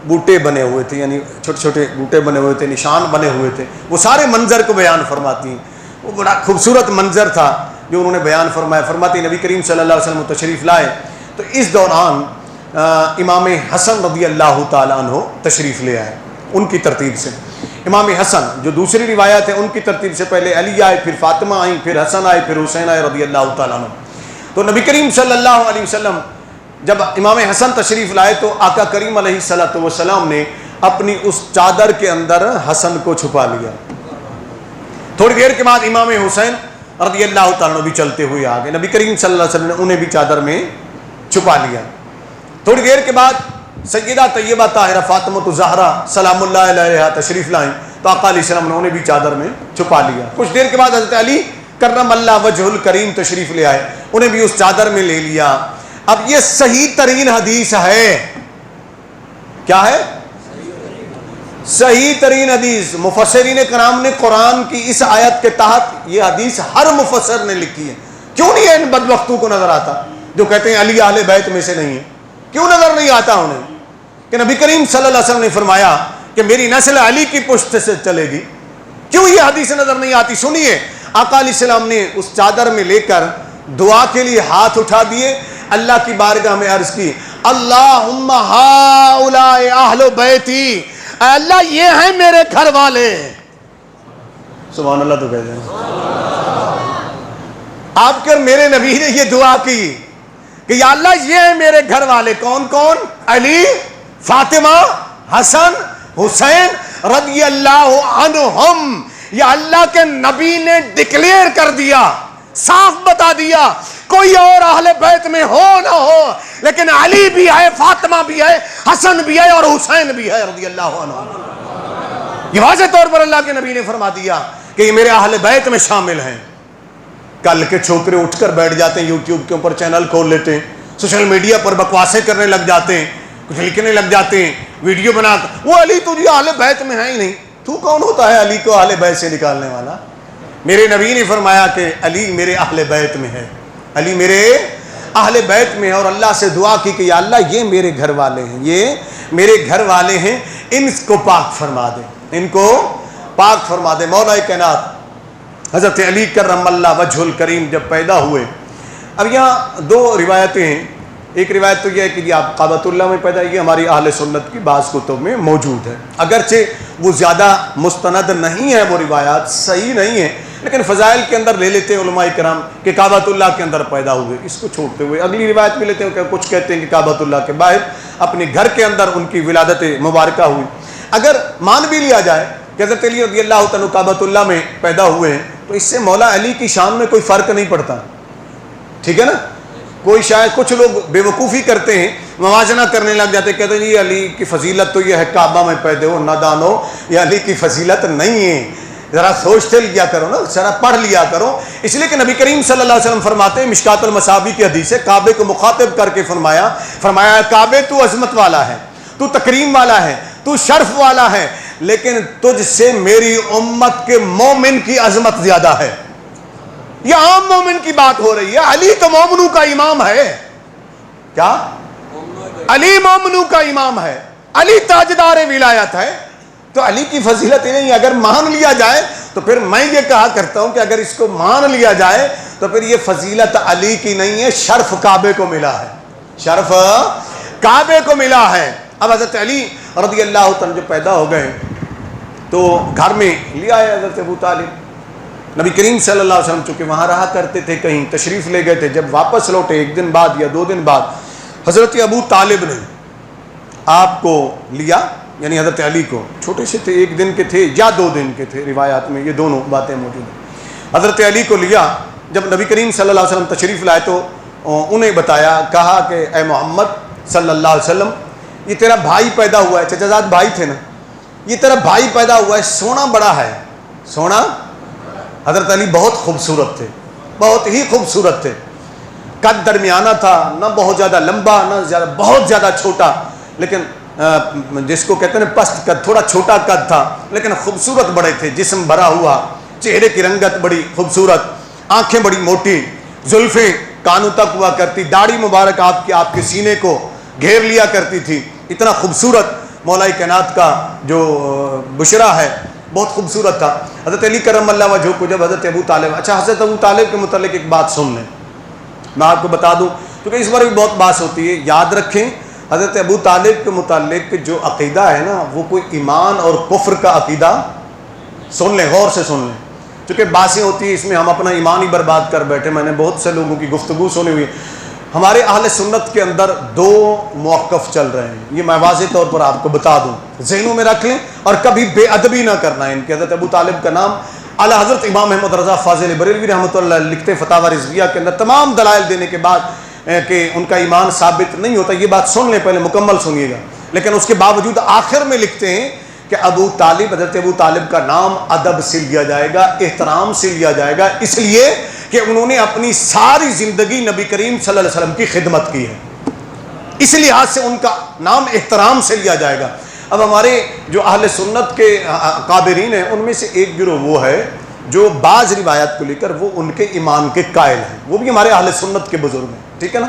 بوٹے بنے ہوئے تھے، یعنی چھوٹے چھوٹے بوٹے بنے ہوئے تھے، نشان بنے ہوئے تھے. وہ سارے منظر کو بیان فرماتی ہیں. وہ بڑا خوبصورت منظر تھا جو انہوں نے بیان فرمایا. فرماتی نبی کریم صلی اللہ علیہ وسلم تشریف لائے تو اس دوران امام حسن رضی اللہ تعالیٰ عنہ تشریف لے آئے ان کی ترتیب سے. امام حسن جو دوسری روایت ہے ان کی ترتیب سے پہلے علی آئے، پھر فاطمہ آئیں، پھر حسن آئے، پھر حسین آئے رضی اللہ تعالیٰ عنہ. تو نبی کریم صلی اللہ علیہ وسلم جب امام حسن تشریف لائے تو آقا کریم علیہ الصلوۃ والسلام نے اپنی اس چادر کے اندر حسن کو چھپا لیا. تھوڑی دیر کے بعد امام حسین رضی اللہ تعالیٰ عنہ بھی چلتے ہوئے آ گئے. نبی کریم صلی اللہ علیہ وسلم نے انہیں بھی چادر میں چھپا لیا. تھوڑی دیر کے بعد سیدہ طیبہ طاہرہ فاطمہ الزہرا سلام اللہ علیہا تشریف لائیں تو آقا علیہ السلام نے انہیں بھی چادر میں چھپا لیا. کچھ دیر کے بعد حضرت علی کرم اللہ وجہ الکریم تشریف لے آئے، انہیں بھی اس چادر میں لے لیا. اب یہ صحیح ترین حدیث ہے. کیا ہے؟ صحیح ترین حدیث. مفسرین کرام نے قرآن کی اس آیت کے تحت یہ حدیث ہر مفسر نے لکھی ہے. کیوں نہیں ہے ان بدبختوں کو نظر آتا جو کہتے ہیں علی اہل بیت میں سے نہیں ہے؟ کیوں نظر نہیں آتا انہیں کہ نبی کریم صلی اللہ علیہ وسلم نے فرمایا کہ میری نسل علی کی پشت سے چلے گی؟ کیوں یہ حدیث نظر نہیں آتی؟ سنیے، آقا علیہ السلام نے اس چادر میں لے کر دعا کے لیے ہاتھ اٹھا دیے، اللہ کی بارگاہ میں عرض کی اللہم ہؤلاء اہل بیتی، اے اللہ یہ ہیں میرے گھر والے. سبحان اللہ تو کہتے ہیں. آپ کے میرے نبی نے یہ دعا کی کہ یا اللہ یہ ہیں میرے گھر والے. کون کون؟ علی، فاطمہ، حسن، حسین رضی اللہ عنہم. یا اللہ کے نبی نے ڈکلیئر کر دیا، صاف بتا دیا کوئی اور اہل بیت میں ہو نہ ہو لیکن علی بھی ہے، فاطمہ بھی ہے، حسن بھی ہے اور حسین بھی ہے رضی اللہ عنہ. یہ واضح طور پر اللہ کے نبی نے فرما دیا کہ یہ میرے اہل بیت میں شامل ہیں. کل کے چھوکرے اٹھ کر بیٹھ جاتے ہیں، یوٹیوب کے اوپر چینل کھول لیتے ہیں، سوشل میڈیا پر بکواسیں کرنے لگ جاتے ہیں، کچھ لکھنے لگ جاتے ہیں، ویڈیو بنا کر وہ علی تجھے اہل بیت میں ہے ہی نہیں. تو کون ہوتا ہے علی کو اہل بیت سے نکالنے والا؟ میرے نبی نے فرمایا کہ علی میرے اہل بیت میں ہے، علی میرے اہل بیت میں ہے. اور اللہ سے دعا کی کہ یا اللہ یہ میرے گھر والے ہیں، یہ میرے گھر والے ہیں، ان کو پاک فرما دے، ان کو پاک فرما دے. مولا کائنات حضرت علی کرم اللہ وجہ الکریم جب پیدا ہوئے، اب یہاں دو روایتیں ہیں. ایک روایت تو یہ ہے کہ آپ کعبۃ اللہ میں پیدا، یہ ہماری اہل سنت کی بعض کتب میں موجود ہے، اگرچہ وہ زیادہ مستند نہیں ہے، وہ روایات صحیح نہیں ہیں، لیکن فضائل کے اندر لے لیتے ہیں علماء کرام کہ کعبۃ اللہ کے اندر پیدا ہوئے، اس کو چھوڑتے ہوئے اگلی روایت بھی لیتے ہیں کہ کچھ کہتے ہیں کہ کعبۃ اللہ کے باہر اپنے گھر کے اندر ان کی ولادت مبارکہ ہوئی۔ اگر مان بھی لیا جائے کہ حضرت علی رضی اللہ تعالیٰ کعبۃ اللہ میں پیدا ہوئے ہیں، تو اس سے مولا علی کی شان میں کوئی فرق نہیں پڑتا، ٹھیک ہے نا؟ کوئی شاید کچھ لوگ بے وقوفی کرتے ہیں، موازنہ کرنے لگ جاتے ہیں، کہتے ہیں جی علی کی فضیلت تو یہ ہے کعبہ میں پیدا ہو، نادان ہو، یہ علی کی فضیلت نہیں ہے، ذرا سوچتے لیا کرو نا، ذرا پڑھ لیا کرو۔ اس لیے کہ نبی کریم صلی اللہ علیہ وسلم فرماتے ہیں، مشکات المصابیح کی حدیث ہے، کعبے کو مخاطب کر کے فرمایا کعبے تو عظمت والا ہے، تو تکریم والا ہے، تو شرف والا ہے، لیکن تجھ سے میری امت کے مومن کی عظمت زیادہ ہے۔ یہ عام مومن کی بات ہو رہی ہے، علی تو مومنوں کا امام ہے، کیا؟ علی مومنوں کا امام ہے، علی تاجدار ولایت ہے، تو علی کی فضیلت نہیں۔ اگر مان لیا جائے تو پھر میں یہ کہا کرتا ہوں کہ اگر اس کو مان لیا جائے تو پھر یہ فضیلت علی کی نہیں ہے، شرف کعبے کو ملا ہے، شرف کعبے کو ملا ہے۔ اب حضرت علی رضی اللہ عنہ جو پیدا ہو گئے تو گھر میں لیا ہے حضرت ابو طالب۔ نبی کریم صلی اللہ علیہ وسلم چونکہ وہاں رہا کرتے تھے، کہیں تشریف لے گئے تھے، جب واپس لوٹے 1 دن بعد یا 2 دن بعد حضرت ابو طالب نے آپ کو لیا، یعنی حضرت علی کو، چھوٹے سے تھے، 1 دن کے تھے یا 2 دن کے تھے، روایات میں یہ دونوں باتیں موجود ہیں۔ حضرت علی کو لیا، جب نبی کریم صلی اللہ علیہ وسلم تشریف لائے تو انہیں بتایا، کہا کہ اے محمد صلی اللہ علیہ وسلم، یہ تیرا بھائی پیدا ہوا ہے، چچا زاد بھائی تھے نا، یہ تیرا بھائی پیدا ہوا ہے، سونا بڑا ہے، سونا۔ حضرت علی بہت خوبصورت تھے، بہت ہی خوبصورت تھے، قد درمیانہ تھا، نہ بہت زیادہ لمبا نہ زیادہ بہت زیادہ چھوٹا، لیکن جس کو کہتے ہیں پست قد، تھوڑا چھوٹا قد تھا، لیکن خوبصورت بڑے تھے، جسم بھرا ہوا، چہرے کی رنگت بڑی خوبصورت، آنکھیں بڑی موٹی، زلفیں کانوں تک ہوا کرتی، داڑھی مبارک آپ کے سینے کو گھیر لیا کرتی تھی، اتنا خوبصورت مولا کائنات کا جو بشرا ہے، بہت خوبصورت تھا۔ حضرت علی کرم اللہ وجہہ کو جب حضرت ابو طالب، اچھا حضرت ابو طالب کے متعلق ایک بات سن لیں، میں آپ کو بتا دوں کیونکہ اس بار بھی بہت بحث ہوتی ہے، یاد رکھیں حضرت ابو طالب کے متعلق جو عقیدہ ہے نا، وہ کوئی ایمان اور کفر کا عقیدہ، سن لیں، غور سے سن لیں، چونکہ باتیں ہوتی ہیں اس میں ہم اپنا ایمان ہی برباد کر بیٹھے۔ میں نے بہت سے لوگوں کی گفتگو سنی ہوئی، ہمارے اہل سنت کے اندر 2 موقف چل رہے ہیں، یہ میں واضح طور پر آپ کو بتا دوں، ذہنوں میں رکھ لیں اور کبھی بے ادبی نہ کرنا ہے ان کے۔ حضرت ابو طالب کا نام اعلیٰ حضرت امام احمد رضا فاضل بریلوی رحمۃ اللہ لکھتے فتاوی رضویہ کے اندر تمام دلائل دینے کے بعد کہ ان کا ایمان ثابت نہیں ہوتا، یہ بات سن لیں، پہلے مکمل سنیے گا، لیکن اس کے باوجود آخر میں لکھتے ہیں کہ ابو طالب، حضرت ابو طالب کا نام ادب سے لیا جائے گا، احترام سے لیا جائے گا، اس لیے کہ انہوں نے اپنی ساری زندگی نبی کریم صلی اللہ علیہ وسلم کی خدمت کی ہے، اس لحاظ سے ان کا نام احترام سے لیا جائے گا۔ اب ہمارے جو اہل سنت کے اکابرین ہیں، ان میں سے ایک گروہ وہ ہے جو بعض روایات کو لے کر وہ ان کے ایمان کے قائل ہیں، وہ بھی ہمارے اہل سنت کے بزرگ ہیں، ٹھیک ہے نا،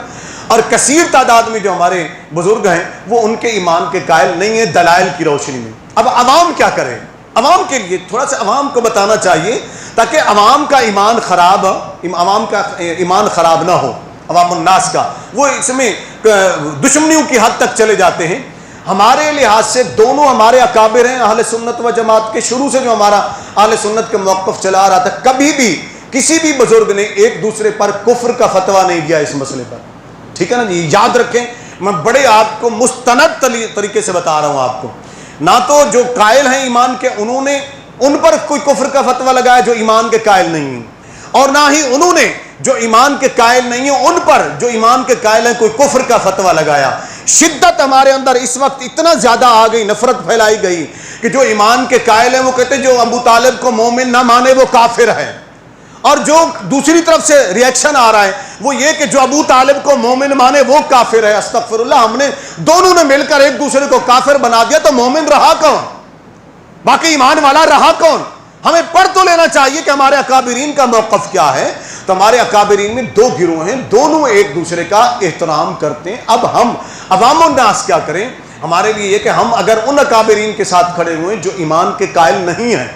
اور کثیر تعداد میں جو ہمارے بزرگ ہیں وہ ان کے ایمان کے قائل نہیں ہیں دلائل کی روشنی میں۔ اب عوام کیا کرے؟ عوام کے لیے تھوڑا سا عوام کو بتانا چاہیے تاکہ عوام کا ایمان خراب نہ ہو، عوام الناس کا، وہ اس میں دشمنیوں کی حد تک چلے جاتے ہیں۔ ہمارے لحاظ سے دونوں ہمارے اکابر ہیں اہل سنت و جماعت کے، شروع سے جو ہمارا اہل سنت کا موقف چلا آ رہا تھا، کبھی بھی کسی بھی بزرگ نے ایک دوسرے پر کفر کا فتویٰ نہیں دیا اس مسئلے پر، ٹھیک ہے نا جی، یاد رکھیں، میں بڑے آپ کو مستند طریقے سے بتا رہا ہوں آپ کو، نہ تو جو قائل ہیں ایمان کے انہوں نے ان پر کوئی کفر کا فتویٰ لگایا جو ایمان کے قائل نہیں ہیں، اور نہ ہی انہوں نے جو ایمان کے قائل نہیں ہیں ان پر جو ایمان کے قائل ہیں کوئی کفر کا فتویٰ لگایا۔ شدت ہمارے اندر اس وقت اتنا زیادہ آ گئی، نفرت پھیلائی گئی کہ جو ایمان کے قائل ہیں وہ کہتے ہیں جو ابو طالب کو مومن نہ مانے وہ کافر ہے، اور جو دوسری طرف سے ریئیکشن آ رہا ہے وہ یہ کہ جو ابو طالب کو مومن مانے وہ کافر ہے۔ استغفر اللہ، ہم نے دونوں نے مل کر ایک دوسرے کو کافر بنا دیا، تو مومن رہا کون؟ باقی ایمان والا رہا کون؟ ہمیں پڑھ تو لینا چاہیے کہ ہمارے اکابرین کا موقف کیا ہے۔ تو ہمارے اکابرین میں 2 گروہ ہیں، دونوں ایک دوسرے کا احترام کرتے ہیں۔ اب ہم عوام الناس کیا کریں؟ ہمارے لیے یہ کہ ہم اگر ان اکابرین کے ساتھ کھڑے ہوئے جو ایمان کے قائل نہیں ہیں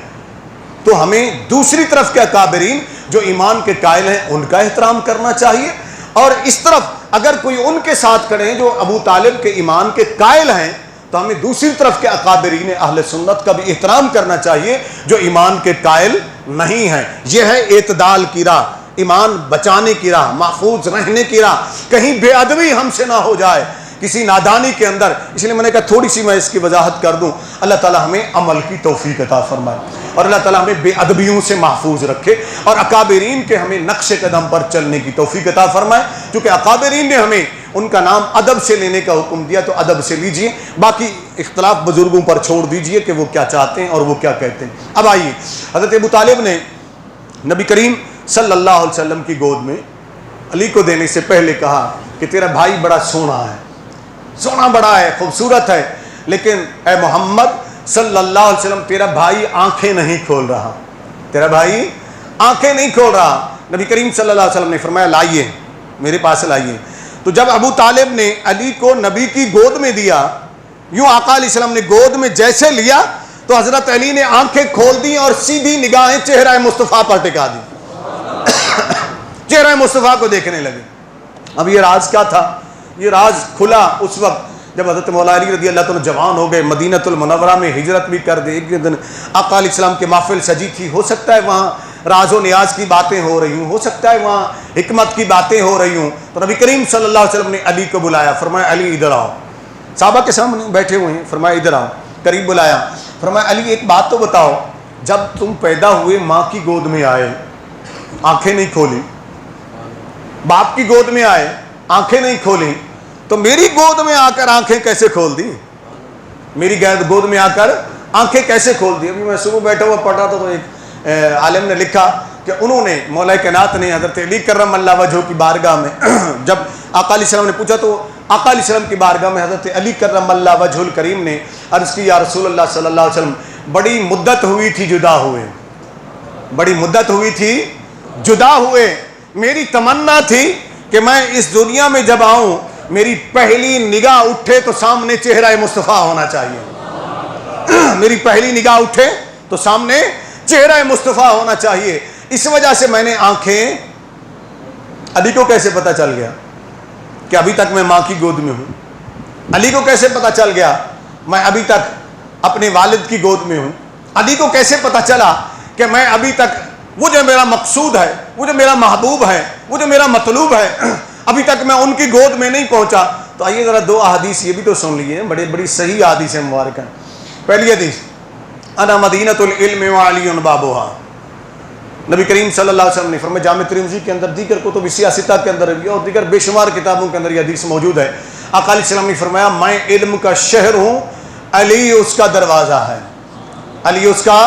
تو ہمیں دوسری طرف کے اکابرین جو ایمان کے قائل ہیں ان کا احترام کرنا چاہیے، اور اس طرف اگر کوئی ان کے ساتھ کھڑے ہیں جو ابو طالب کے ایمان کے قائل ہیں تو ہمیں دوسری طرف کے اکابرین اہل سنت کا بھی احترام کرنا چاہیے جو ایمان کے قائل نہیں ہیں۔ یہ ہے اعتدال کی راہ، ایمان بچانے کی راہ، محفوظ رہنے کی راہ، کہیں بے ادبی ہم سے نہ ہو جائے کسی نادانی کے اندر۔ اس لیے میں نے کہا تھوڑی سی میں اس کی وضاحت کر دوں۔ اللہ تعالیٰ ہمیں عمل کی توفیق عطا فرمائے اور اللہ تعالیٰ ہمیں بے ادبیوں سے محفوظ رکھے اور اکابرین کے ہمیں نقش قدم پر چلنے کی توفیق عطا فرمائے، کیونکہ اکابرین نے ہمیں ان کا نام ادب سے لینے کا حکم دیا، تو ادب سے لیجئے، باقی اختلاف بزرگوں پر چھوڑ دیجئے کہ وہ کیا چاہتے ہیں اور وہ کیا کہتے ہیں۔ اب آئیے، حضرت ابو طالب نے نبی کریم صلی اللہ علیہ وسلم کی گود میں علی کو دینے سے پہلے کہا کہ تیرا بھائی بڑا سونا ہے، سونا بڑا ہے، خوبصورت ہے، لیکن اے محمد صلی اللہ علیہ وسلم تیرا بھائی آنکھیں نہیں کھول رہا، تیرا بھائی آنکھیں نہیں کھول رہا۔ نبی کریم صلی اللہ علیہ وسلم نے فرمایا لائیے، میرے پاس لائیے۔ تو جب ابو طالب نے علی کو نبی کی گود میں دیا، یوں آقا علیہ السلام نے گود میں جیسے لیا تو حضرت علی نے آنکھیں کھول دی اور سیدھی نگاہیں چہرہ مصطفیٰ پر ٹکا دی، چہرہ مصطفیٰ کو دیکھنے لگے۔ اب یہ راز کیا تھا؟ یہ راز کھلا اس وقت جب حضرت مولا علی رضی اللہ عنہ جوان ہو گئے، مدینہ المنورہ میں ہجرت بھی کر دے، ایک دن آقا علیہ السلام کے محفل سجی تھی، ہو سکتا ہے وہاں راز و نیاز کی باتیں ہو رہی ہوں، ہو سکتا ہے وہاں حکمت کی باتیں ہو رہی ہوں، تو نبی کریم صلی اللہ علیہ وسلم نے علی کو بلایا، فرمایا علی ادھر آؤ، صحابہ کے سامنے بیٹھے ہوئے ہیں، فرمایا ادھر آؤ، قریب بلایا، فرمایا علی ایک بات تو بتاؤ، جب تم پیدا ہوئے ماں کی گود میں آئے آنکھیں نہیں کھولی، باپ کی گود میں آئے آنکھیں نہیں کھولی، تو میری گود میں آ کر آنکھیں کیسے کھول دی؟ میری گود میں آ کر آنکھیں کیسے کھول دی؟ ابھی میں صبح بیٹھا ہوا پڑھ رہا تھا تو ایک عالم نے لکھا کہ انہوں نے مولا کائنات نے حضرت علی کرم اللہ وجہہ کی بارگاہ میں جب آقا علیہ السلام نے پوچھا تو آقا علیہ السلام کی بارگاہ میں حضرت علی کرم اللہ وجہہ الکریم نے عرض کی یا رسول اللہ صلی اللہ علیہ وسلم بڑی مدت ہوئی تھی جدا ہوئے، بڑی مدت ہوئی تھی جدا ہوئے، میری تمنا تھی کہ میں اس دنیا میں جب آؤں میری پہلی نگاہ اٹھے تو سامنے چہرہ مصطفیٰ ہونا چاہیے، میری پہلی نگاہ اٹھے تو سامنے چہرہ مصطفیٰ ہونا چاہیے، اس وجہ سے میں نے آنکھیں۔ علی کو کیسے پتا چل گیا کہ ابھی تک میں ماں کی گود میں ہوں؟ علی کو کیسے پتا چل گیا میں ابھی تک اپنے والد کی گود میں ہوں؟ علی کو کیسے پتا چلا کہ میں ابھی تک وہ جو میرا مقصود ہے، وہ جو میرا محبوب ہے، وہ جو میرا مطلوب ہے، ابھی تک میں ان کی گود میں نہیں پہنچا؟ تو آئیے ذرا دو احادیث یہ بھی تو سن لیجیے، بڑی صحیح احادیث ہیں مبارکہ۔ پہلی حدیث انا مدینۃ العلم وعلی بابھا، نبی کریم صلی اللہ علیہ وسلم نے فرمایا، جامع ترمذی کے اندر، دیگر کتب سیاستہ کے اندر بھی اور دیگر بے شمار کتابوں کے اندر یہ حدیث موجود ہے۔ آقا علیہ السلام نے فرمایا میں علم کا شہر ہوں، علی اس کا دروازہ ہے، علی اس کا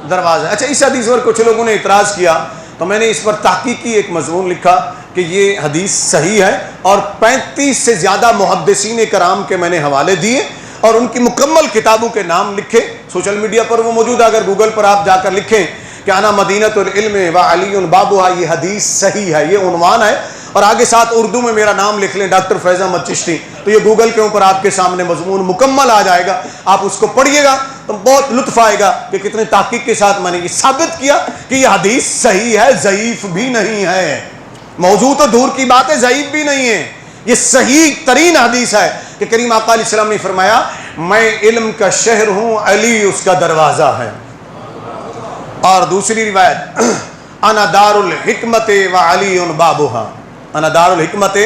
دروازہ ہے۔ اچھا اس حدیث پر کچھ لوگوں نے اعتراض کیا تو میں نے اس پر تحقیقی ایک مضمون لکھا کہ یہ حدیث صحیح ہے اور 35 سے زیادہ محدثین کرام کے میں نے حوالے دیے اور ان کی مکمل کتابوں کے نام لکھے، سوشل میڈیا پر وہ موجود ہے، اگر گوگل پر آپ جا کر لکھیں کہ انا مدینۃ العلم وعلی بابھا، یہ حدیث صحیح ہے، یہ عنوان ہے، اور آگے ساتھ اردو میں میرا نام لکھ لیں ڈاکٹر فیض احمد چشتی، تو یہ گوگل کے اوپر آپ کے سامنے مضمون مکمل آ جائے گا، آپ اس کو پڑھیے گا تو بہت لطف آئے گا کہ کتنے تحقیق کے ساتھ میں نے یہ ثابت کیا کہ یہ حدیث صحیح ہے، ضعیف بھی نہیں ہے، موضوع تو دور کی بات ہے، ضعیف بھی نہیں ہے، یہ صحیح ترین حدیث ہے کہ کریم آقا علیہ السلام نے فرمایا میں علم کا شہر ہوں، علی اس کا دروازہ ہے۔ اور دوسری روایت انا دار الحکمت وعلی بابھا، انا دار الحکمت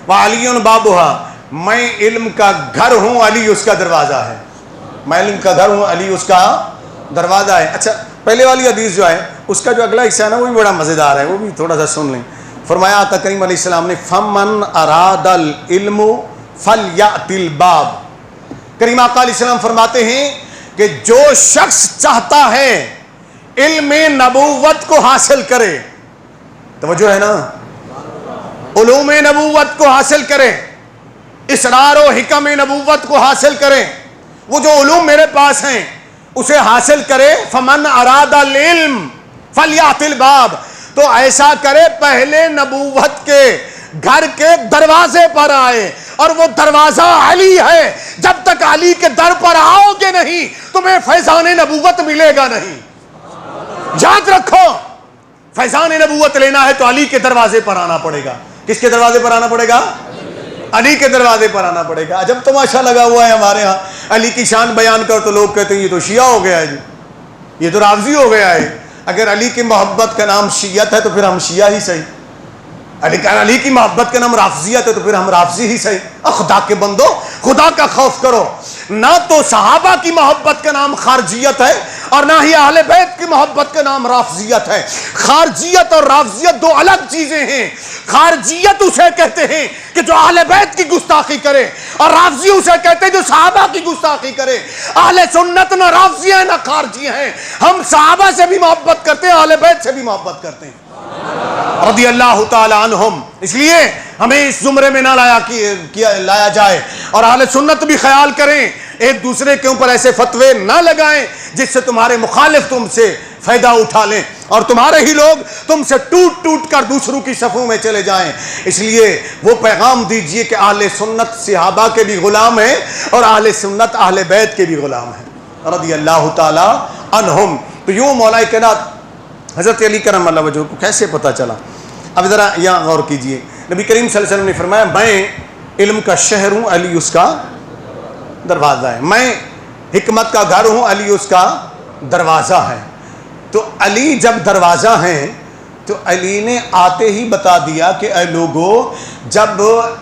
وعلی بابھا، میں علم کا گھر ہوں، علی اس کا دروازہ ہے، میں علم کا گھر ہوں، علی اس کا دروازہ ہے۔ اچھا پہلے والی حدیث جو ہے اس کا جو اگلا حصہ ہے نا وہ بھی بڑا مزیدار ہے، وہ بھی تھوڑا سا سن لیں۔ فرمایا آقا کریم علیہ السلام نے فمن اراد العلم فلیأت الباب، کریم آقا علیہ السلام فرماتے ہیں کہ جو شخص چاہتا ہے علم نبوت کو حاصل کرے، توجہ ہے نا، علوم نبوت کو حاصل کرے، اسرار و حکم نبوت کو حاصل کرے، وہ جو علوم میرے پاس ہیں اسے حاصل کرے، فمن اراد العلم فلیأت الباب، تو ایسا کرے پہلے نبوت کے گھر کے دروازے پر آئے، اور وہ دروازہ علی ہے، جب تک علی کے در پر آؤ گے نہیں تمہیں فیضان نبوت ملے گا نہیں، یاد رکھو فیضان نبوت لینا ہے تو علی کے دروازے پر آنا پڑے گا۔ کس کے دروازے پر آنا پڑے گا؟ علی کے دروازے پر آنا پڑے گا۔ عجب تماشا لگا ہوا ہے ہمارے ہاں، علی کی شان بیان کر تو لوگ کہتے ہیں یہ تو شیعہ ہو گیا ہے جی، یہ تو رافضی ہو گیا ہے۔ اگر علی کی محبت کا نام شیعت ہے تو پھر ہم شیعہ ہی صحیح، علی کی محبت کا نام رافضیت ہے تو پھر ہم رافضی ہی صحیح۔ خدا کے بندو، خدا کا خوف کرو، نہ تو صحابہ کی محبت کا نام خارجیت ہے اور نہ ہی اہل بیت کی محبت کا نام رافضیت ہے۔ خارجیت اور رافضیت دو الگ چیزیں ہیں۔ خارجیت اسے کہتے ہیں کہ جو اہل بیت کی گستاخی کرے، اور رافضی اسے کہتے ہیں جو صحابہ کی گستاخی کرے۔ اہل سنت نہ رافضی ہیں نہ خارجی ہیں، ہم صحابہ سے بھی محبت کرتے ہیں، اہل بیت سے بھی محبت کرتے ہیں رضی اللہ تعالی عنہم۔ اس لیے ہمیں اس زمرے میں نہ لایا جائے، اور اہل سنت بھی خیال کریں، ایک دوسرے کے اوپر ایسے فتوے نہ لگائیں جس سے تمہارے مخالف تم سے فائدہ اٹھا لیں اور تمہارے ہی لوگ تم سے ٹوٹ ٹوٹ کر دوسروں کی صفوں میں چلے جائیں۔ اس لیے وہ پیغام دیجئے کہ اہل سنت صحابہ کے بھی غلام ہیں اور اہل سنت اہل بیت کے بھی غلام ہیں رضی اللہ تعالی عنہم۔ تو یوں مولا کائنات حضرت علی کرم اللہ وجہہ کو کیسے پتہ چلا؟ اب ذرا یہاں غور کیجئے، نبی کریم صلی اللہ علیہ وسلم نے فرمایا میں علم کا شہر ہوں، علی اس کا دروازہ ہے، میں حکمت کا گھر ہوں، علی اس کا دروازہ ہے۔ تو علی جب دروازہ ہیں تو علی نے آتے ہی بتا دیا کہ اے لوگو، جب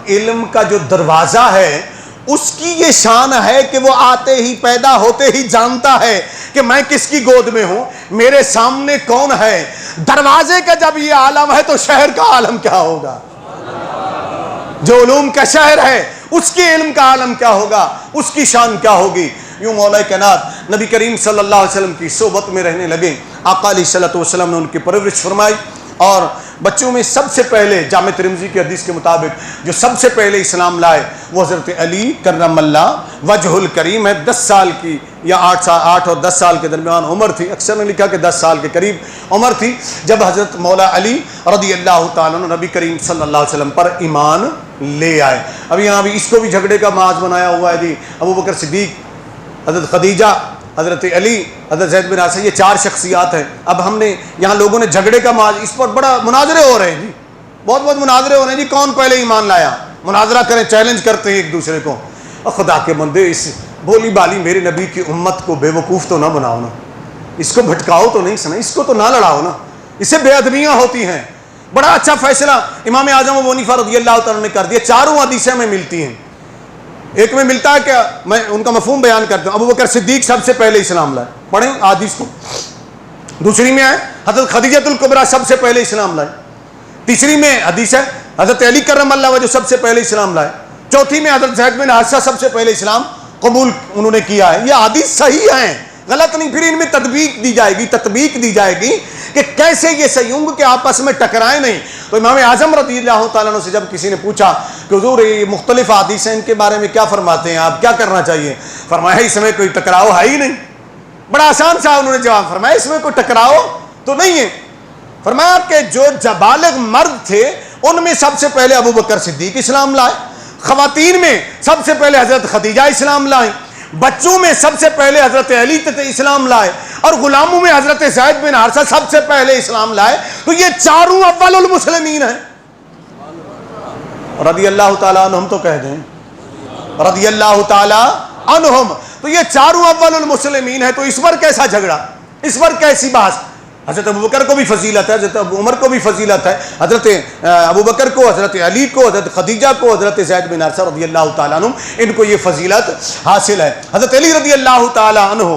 علم کا جو دروازہ ہے اس کی یہ شان ہے کہ وہ آتے ہی پیدا ہوتے ہی جانتا ہے کہ میں کس کی گود میں ہوں، میرے سامنے کون ہے۔ دروازے کا جب یہ عالم ہے تو شہر کا عالم کیا ہوگا؟ جو علوم کا شہر ہے اس کے علم کا عالم کیا ہوگا، اس کی شان کیا ہوگی۔ یوں مولا کائنات نبی کریم صلی اللہ علیہ وسلم کی صحبت میں رہنے لگے۔ آقا علیہ الصلوۃ والسلام نے ان کی پرورش فرمائی، اور بچوں میں سب سے پہلے جامع ترمذی کی حدیث کے مطابق جو سب سے پہلے اسلام لائے وہ حضرت علی کرم اللہ وجہ الکریم ہے۔ 10 سال کی یا 8 اور 10 سال کے درمیان عمر تھی، اکثر نے لکھا کہ 10 سال کے قریب عمر تھی جب حضرت مولا علی رضی اللہ تعالیٰ عنہ نبی کریم صلی اللہ علیہ وسلم پر ایمان لے آئے۔ اب یہاں بھی اس کو بھی جھگڑے کا محاذ بنایا ہوا ہے جی، ابو بکر صدیق، حضرت خدیجہ، حضرت علی، حضرت زید بن حارثہ، یہ 4 شخصیات ہیں۔ اب ہم نے یہاں لوگوں نے جھگڑے کا محاذ، اس پر بڑا مناظرے ہو رہے ہیں جی، بہت مناظرے ہو رہے ہیں جی، کون پہلے ایمان لایا، مناظرہ کریں، چیلنج کرتے ہیں ایک دوسرے کو۔ اور خدا کے بندے، اس بولی بالی میرے نبی کی امت کو بے وقوف تو نہ بناؤ نا، اس کو بھٹکاؤ تو نہیں سنا، اس کو تو نہ لڑاؤ نا، اسے بے ادبیاں ہوتی ہیں۔ بڑا اچھا فیصلہ امام اعظم ابو حنیفہ رضی اللہ تعالیٰ نے کر دیا، 4 حدیثیں میں ملتی ہیں۔ ایک میں ملتا ہے کہ میں ان کا مفہوم بیان کرتا ہوں، ابو بکر صدیق سب سے پہلے اسلام لائے، پڑھیں حدیث کو۔ دوسری میں ہے حضرت خدیجۃ الکبریٰ سب سے پہلے اسلام لائے۔ تیسری میں حدیث ہے حضرت علی کرم اللہ وجہ سب سے پہلے اسلام لائے۔ چوتھی میں حضرت زید بن حارثہ سب سے پہلے اسلام قبول انہوں نے کیا ہے۔ یہ حدیث صحیح ہیں، غلط نہیں، پھر ان میں تطبیق دی جائے گی کہ کیسے یہ صحیح ہوں کہ آپس میں ٹکرائیں نہیں۔ تو امام اعظم رضی اللہ تعالیٰ عنہ سے جب کسی نے پوچھا کہ حضور یہ مختلف حدیث ہیں، ان کے بارے میں کیا فرماتے ہیں آپ، کیا کرنا چاہیے؟ فرمایا اس میں کوئی ٹکراؤ ہے ہی نہیں۔ بڑا آسان سا انہوں نے جواب فرمایا، اس میں کوئی ٹکراؤ تو نہیں ہے۔ فرمایا کہ جو بالغ مرد تھے ان میں سب سے پہلے ابو بکر صدیق اسلام لائے، خواتین میں سب سے پہلے حضرت خدیجہ اسلام لائیں، بچوں میں سب سے پہلے حضرت علی اسلام لائے، اور غلاموں میں حضرت زید بن حارثہ سب سے پہلے اسلام لائے۔ تو یہ 4 اول المسلمین ہیں رضی اللہ تعالیٰ عنہم، تو کہہ دیں رضی اللہ تعالیٰ عنہم۔ تو یہ 4 اول المسلمین ہیں، تو اس پر کیسا جھگڑا، اس پر کیسی بحث؟ حضرت ابو بکر کو بھی فضیلت ہے، حضرت ابو عمر کو بھی فضیلت ہے، حضرت ابو بکر کو، حضرت علی کو، حضرت خدیجہ کو، حضرت زید بن حارثہ رضی اللہ تعالیٰ عنہ، ان کو یہ فضیلت حاصل ہے۔ حضرت علی رضی اللہ تعالیٰ عنہ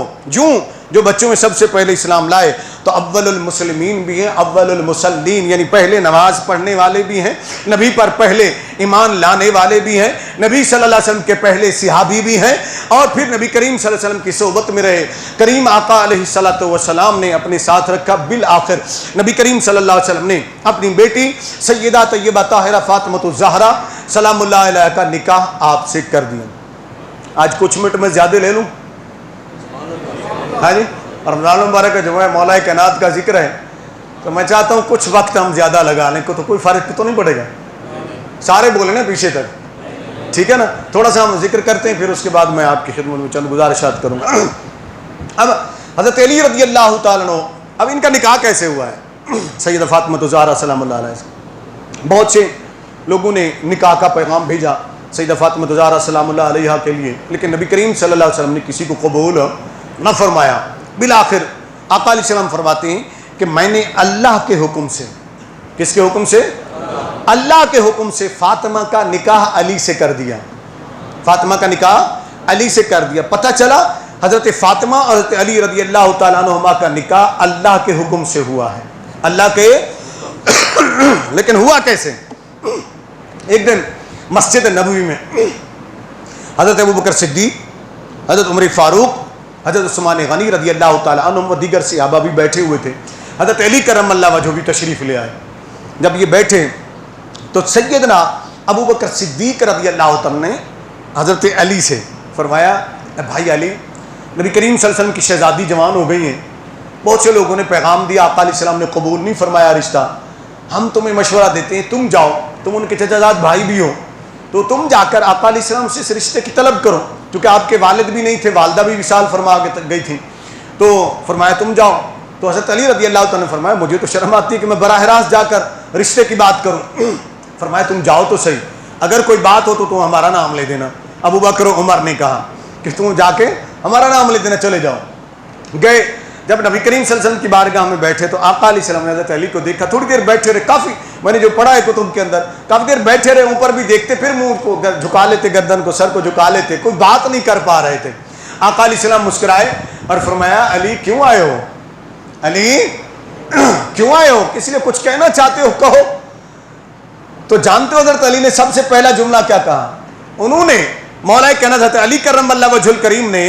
جو بچوں میں سب سے پہلے اسلام لائے تو اول المسلمین بھی ہیں، اول المصلین، یعنی پہلے نماز پڑھنے والے بھی ہیں، نبی پر پہلے ایمان لانے والے بھی ہیں، نبی صلی اللہ علیہ وسلم کے پہلے صحابی بھی ہیں، اور پھر نبی کریم صلی اللہ علیہ وسلم کی صحبت میں رہے۔ کریم آقا علیہ الصلوۃ والسلام نے اپنے ساتھ رکھا، بالآخر نبی کریم صلی اللہ علیہ وسلم نے اپنی بیٹی سیدہ طیبہ طاہرہ فاطمۃ الزہرا سلام اللہ علیہا کا نکاح آپ سے کر دیا۔ آج کچھ منٹ میں زیادہ لے لوں، ہاں جی، رمضان المبارک کا جمعہ مولا کائنات کا ذکر ہے، تو میں چاہتا ہوں کچھ وقت ہم زیادہ لگا لیں، تو کوئی فرق تو نہیں پڑے گا، سارے بولے نا پیچھے تک، ٹھیک ہے نا؟ تھوڑا سا ہم ذکر کرتے ہیں، پھر اس کے بعد میں آپ کی خدمت میں چند گزارشات کروں گا۔ اب حضرت علی رضی اللہ تعالیٰ عنہ، اب ان کا نکاح کیسے ہوا ہے؟ سیدہ فاطمہ الزہرا سلام اللہ علیہ، بہت سے لوگوں نے نکاح کا پیغام بھیجا، سیدہ فاطمہ زہرا سلام اللہ علیہا کے لیے، لیکن نبی کریم صلی اللہ علیہ وسلم نے کسی کو قبول نہ فرمایا۔ بالآخر آقا علیہ السلام فرماتے ہیں کہ میں نے اللہ کے حکم سے، کس کے حکم سے؟ اللہ کے حکم سے فاطمہ کا نکاح علی سے کر دیا، فاطمہ کا نکاح علی سے کر دیا۔ پتہ چلا حضرت فاطمہ اور حضرت علی رضی اللہ تعالیٰ عنہما کا نکاح اللہ کے حکم سے ہوا ہے، اللہ کے لیکن ہوا کیسے؟ ایک دن مسجد نبوی میں حضرت ابوبکر صدیق، حضرت عمر فاروق، حضرت عثمان غنی رضی اللہ تعالیٰ عنہم و دیگر صحابہ بھی بیٹھے ہوئے تھے، حضرت علی کرم اللہ وجہہ بھی تشریف لے آئے۔ جب یہ بیٹھے تو سیدنا ابوبکر صدیق رضی اللہ تعالیٰ نے حضرت علی سے فرمایا، اے بھائی علی، نبی کریم صلی اللہ علیہ وسلم کی شہزادی جوان ہو گئی ہیں، بہت سے لوگوں نے پیغام دیا، آقا علیہ السلام نے قبول نہیں فرمایا رشتہ، ہم تمہیں مشورہ دیتے ہیں تم جاؤ، تم ان کے چچا زاد بھائی بھی ہو، تو تم جا کر آقا علیہ السلام سے اس رشتے کی طلب کرو، کیونکہ آپ کے والد بھی نہیں تھے، والدہ بھی وصال فرما گئی تھی، تو فرمایا تم جاؤ۔ تو حضرت علی رضی اللہ تعالیٰ نے فرمایا مجھے تو شرم آتی ہے کہ میں براہ راست جا کر رشتے کی بات کروں۔ فرمایا تم جاؤ تو صحیح، اگر کوئی بات ہو تو تم ہمارا نام لے دینا۔ ابو بکر و عمر نے کہا کہ تم جا کے ہمارا نام لے دینا، چلے جاؤ۔ گئے، جب نبی کریم صلی اللہ علیہ وسلم کی بارگاہ میں بیٹھے تو آقا علیہ السلام نے حضرت علی کو دیکھا، تھوڑی دیر بیٹھے رہے، کافی میں نے جو پڑھا ہے کتب کے اندر، کافی دیر بیٹھے رہے، اوپر بھی دیکھتے، پھر منہ کو جھکا لیتے، گردن کو، سر کو جھکا لیتے، کوئی بات نہیں کر پا رہے تھے۔ آقا علیہ السلام مسکرائے اور فرمایا علی کیوں آئے ہو؟ علی کیوں آئے ہو؟ کسی لیے کچھ کہنا چاہتے ہو کہو۔ تو جانتے ہو حضرت علی نے سب سے پہلا جملہ کیا کہا؟ انہوں نے مولا کائنات حضرت علی کرم اللہ وجہ الکریم نے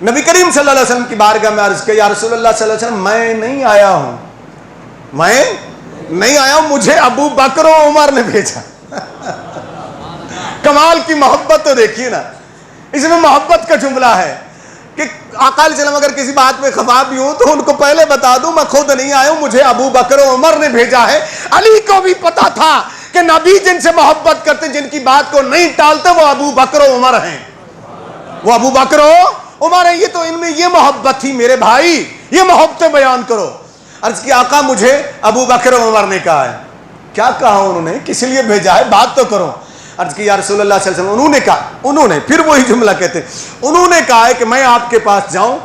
نبی کریم صلی اللہ علیہ وسلم کی بارگاہ میں عرض کیا، یا رسول اللہ صلی اللہ علیہ وسلم میں نہیں آیا ہوں، میں نہیں آیا ہوں، مجھے ابو بکر و عمر نے بھیجا۔ کمال کی محبت تو دیکھیے نا، اس میں محبت کا جملہ ہے کہ آقا علیہ السلام اگر کسی بات میں خفا بھی ہوں تو ان کو پہلے بتا دوں میں خود نہیں آیا ہوں، مجھے ابو بکر و عمر نے بھیجا ہے۔ علی کو بھی پتا تھا کہ نبی جن سے محبت کرتے، جن کی بات کو نہیں ٹالتے، وہ ابو بکر و عمر ہیں، وہ ابو بکر و عمر ہیں۔ یہ تو ان میں یہ محبت تھی، میرے بھائی یہ محبتیں بیان کرو۔ عرض کی آقا مجھے ابو بکر و عمر نے کہا ہے۔ کیا کہا انہوں نے؟ کس لیے بھیجا ہے؟ بات تو کرو۔ عرض کی یا رسول اللہ صلی اللہ علیہ وسلم، انہوں نے کہا، انہوں نے پھر وہی جملہ کہتے، انہوں نے کہا ہے کہ میں آپ کے پاس جاؤں،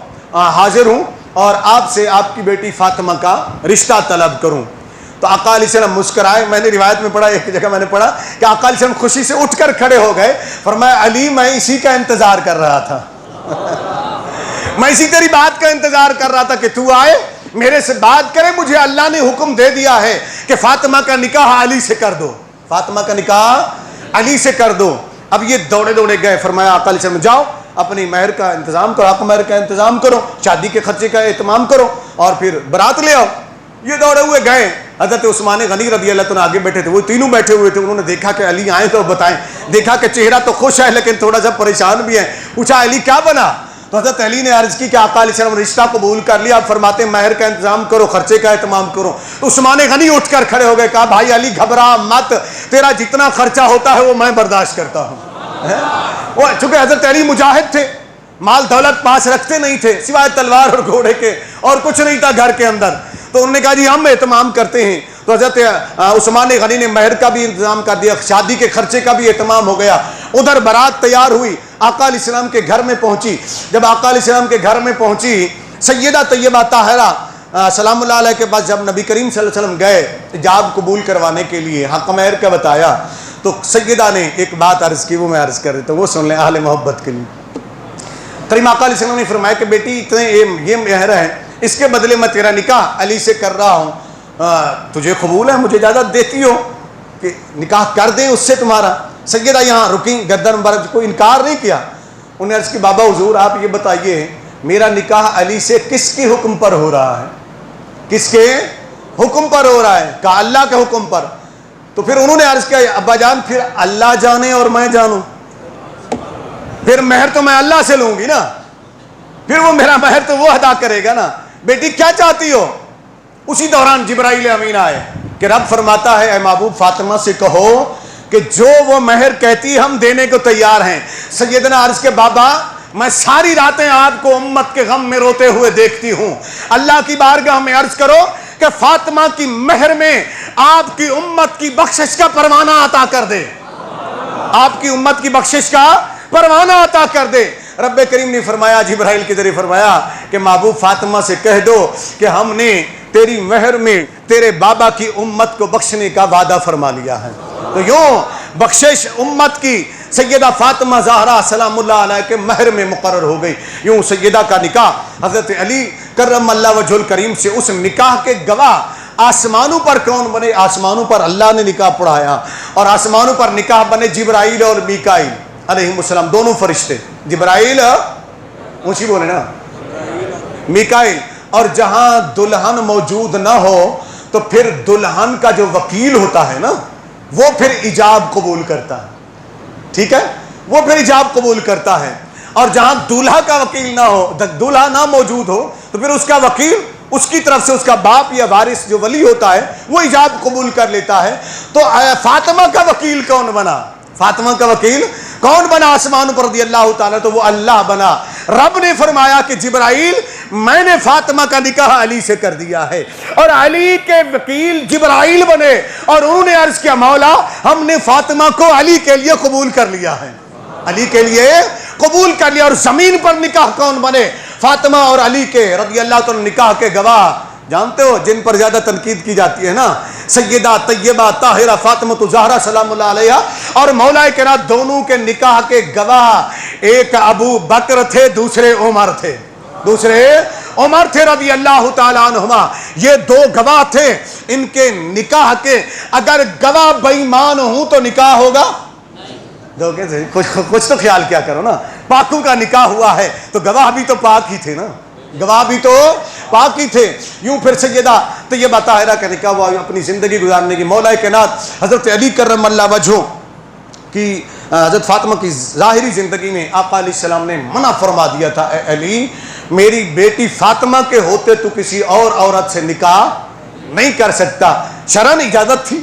حاضر ہوں اور آپ سے آپ کی بیٹی فاطمہ کا رشتہ طلب کروں۔ تو آقا علیہ السلام مسکرائے۔ میں نے روایت میں پڑھا، ایک جگہ میں نے پڑھا کہ آقا علیہ السلام خوشی سے اٹھ کر کھڑے ہو گئے، فرمایا علی میں اسی کا انتظار کر رہا تھا، میں اسی تیری بات کا انتظار کر رہا تھا کہ تو آئے میرے سے بات کرے، مجھے اللہ نے حکم دے دیا ہے کہ فاطمہ کا نکاح علی سے کر دو، فاطمہ کا نکاح علی سے کر دو۔ اب یہ دوڑے دوڑے گئے، فرمایا آقا علیہ السلام جاؤ اپنی مہر کا انتظام کرو، آپ مہر کا انتظام کرو، شادی کے خرچے کا اہتمام کرو اور پھر برات لے آؤ۔ یہ دوڑے ہوئے گئے، حضرت عثمان غنی رضی اللہ عنہ آگے بیٹھے تھے، وہ تینوں بیٹھے ہوئے تھے، انہوں نے دیکھا کہ علی آئے تو بتائیں، دیکھا کہ چہرہ تو خوش ہے لیکن تھوڑا سا پریشان بھی ہے، پوچھا علی کیا بنا؟ تو حضرت علی نے عرض کی کہ آقا علیہ السلام رشتہ قبول کر لیا، آپ فرماتے ہیں مہر کا انتظام کرو، خرچے کا اہتمام کرو۔ تو عثمان غنی اٹھ کر کھڑے ہو گئے، کہا بھائی علی گھبرا مت، تیرا جتنا خرچہ ہوتا ہے وہ میں برداشت کرتا ہوں۔ وہ چونکہ حضرت علی مجاہد تھے، مال دولت پاس رکھتے نہیں تھے سوائے تلوار اور گھوڑے کے، اور کچھ نہیں تھا گھر کے اندر، تو انہوں نے کہا جی ہم اہتمام کرتے ہیں۔ تو حضرت عثمان غنی نے مہر کا بھی انتظام کر دیا، شادی کے خرچے کا بھی اہتمام ہو گیا۔ ادھر برات تیار ہوئی، آقا علیہ السلام کے گھر میں پہنچی۔ جب آقا علیہ السلام کے گھر میں پہنچی، سیدہ طیبہ طاہرہ سلام اللہ علیہ کے پاس جب نبی کریم صلی اللہ علیہ وسلم گئے حجاب قبول کروانے کے لیے، حق مہر کا بتایا، تو سیدہ نے ایک بات عرض کی، وہ میں عرض کر دیتا ہوں، وہ سن لیں اہل محبت کے لیے۔ کریم آقا علیہ السلام نے فرمایا کہ بیٹی اتنے یہ مہر ہے، اس کے بدلے میں تیرا نکاح علی سے کر رہا ہوں، تجھے قبول ہے؟ مجھے اجازت دیتی ہو کہ نکاح کر دیں اس سے تمہارا؟ سیدہ یہاں رکی، گردن مبارک، کوئی انکار نہیں کیا۔ انہوں نے عرض کی بابا حضور آپ یہ بتائیے میرا نکاح علی سے کس کے حکم پر ہو رہا ہے؟ کس کے حکم پر ہو رہا ہے؟ کہا اللہ کے حکم پر۔ تو پھر انہوں نے عرض کیا ابا جان پھر اللہ جانے اور میں جانوں، پھر مہر تو میں اللہ سے لوں گی نا، پھر وہ میرا مہر تو وہ ادا کرے گا نا۔ بیٹی کیا چاہتی ہو؟ اسی دوران جبرائیل امین آئے کہ رب فرماتا ہے اے محبوب فاطمہ سے کہو کہ جو وہ مہر کہتی ہم دینے کو تیار ہیں۔ سیدنا عرض کے بابا میں ساری راتیں آپ کو امت کے غم میں روتے ہوئے دیکھتی ہوں، اللہ کی بارگاہ میں عرض کرو کہ فاطمہ کی مہر میں آپ کی امت کی بخشش کا پروانہ عطا کر دے۔ آپ کی امت کی بخشش کا پروانہ عطا کر دے۔ رب کریم نے فرمایا، جبرائیل کے ذریعے فرمایا کہ محبوب فاطمہ سے کہہ دو کہ ہم نے تیری مہر میں تیرے بابا کی امت کو بخشنے کا وعدہ فرما لیا ہے۔ تو یوں بخشش امت کی سیدہ فاطمہ زہرا سلام اللہ علیہ کے مہر میں مقرر ہو گئی۔ یوں سیدہ کا نکاح حضرت علی کرم اللہ وجہ الکریم سے، اس نکاح کے گواہ آسمانوں پر کون بنے؟ آسمانوں پر اللہ نے نکاح پڑھایا، اور آسمانوں پر نکاح بنے جبرائیل اور میکائیل علیہ السلام، دونوں فرشتے، جبرائیل اونچی بولے نا، میکائیل۔ اور جہاں دلہن موجود نہ ہو تو پھر دلہن کا جو وکیل ہوتا ہے نا، وہ پھر ایجاب قبول کرتا ہے، ٹھیک ہے، وہ پھر ایجاب قبول کرتا ہے۔ اور جہاں دولہا کا وکیل نہ ہو، دولہا نہ موجود ہو، تو پھر اس کا وکیل، اس کی طرف سے اس کا باپ یا وارث جو ولی ہوتا ہے وہ ایجاب قبول کر لیتا ہے۔ تو فاطمہ کا وکیل کون بنا؟ فاطمہ کا وکیل کون بنا آسمان پر رضی اللہ تعالیٰ؟ تو وہ اللہ بنا۔ رب نے فرمایا کہ جبرائیل، میں نے فاطمہ کا نکاح علی سے کر دیا ہے، اور علی کے وکیل جبرائیل بنے، اور انہوں نے عرض کیا مولا ہم نے فاطمہ کو علی کے لیے قبول کر لیا ہے، علی کے لیے قبول کر لیا۔ اور زمین پر نکاح کون بنے؟ فاطمہ اور علی کے رضی اللہ تعالیٰ نکاح کے گواہ جانتے ہو جن پر زیادہ تنقید کی جاتی ہے نا، سیدہ طیبہ طاہرہ فاطمہ زہرا سلام اللہ علیہا اور مولا کائنات دونوں کے نکاح کے گواہ ایک ابو بکر تھے، دوسرے عمر تھے، رضی اللہ تعالیٰ عنہما۔ یہ دو گواہ تھے ان کے نکاح کے۔ اگر گواہ بے ایمان ہوں تو نکاح ہوگا؟ کچھ تو خیال کیا کرو نا، پاکوں کا نکاح ہوا ہے تو گواہ بھی تو پاک ہی تھے نا، گواہ بھی تو پاک ہی تھے۔ یوں پھر سیدہ طیبہ طاہرہ کا نکاح ہوا اپنی زندگی گزارنے کی۔ مولا کائنات حضرت علی کرم اللہ وجہہ کی حضرت فاطمہ کی ظاہری زندگی میں آقا علیہ السلام نے منع فرما دیا تھا، اے علی میری بیٹی فاطمہ کے ہوتے تو کسی اور عورت سے نکاح نہیں کر سکتا۔ شرعاً اجازت تھی،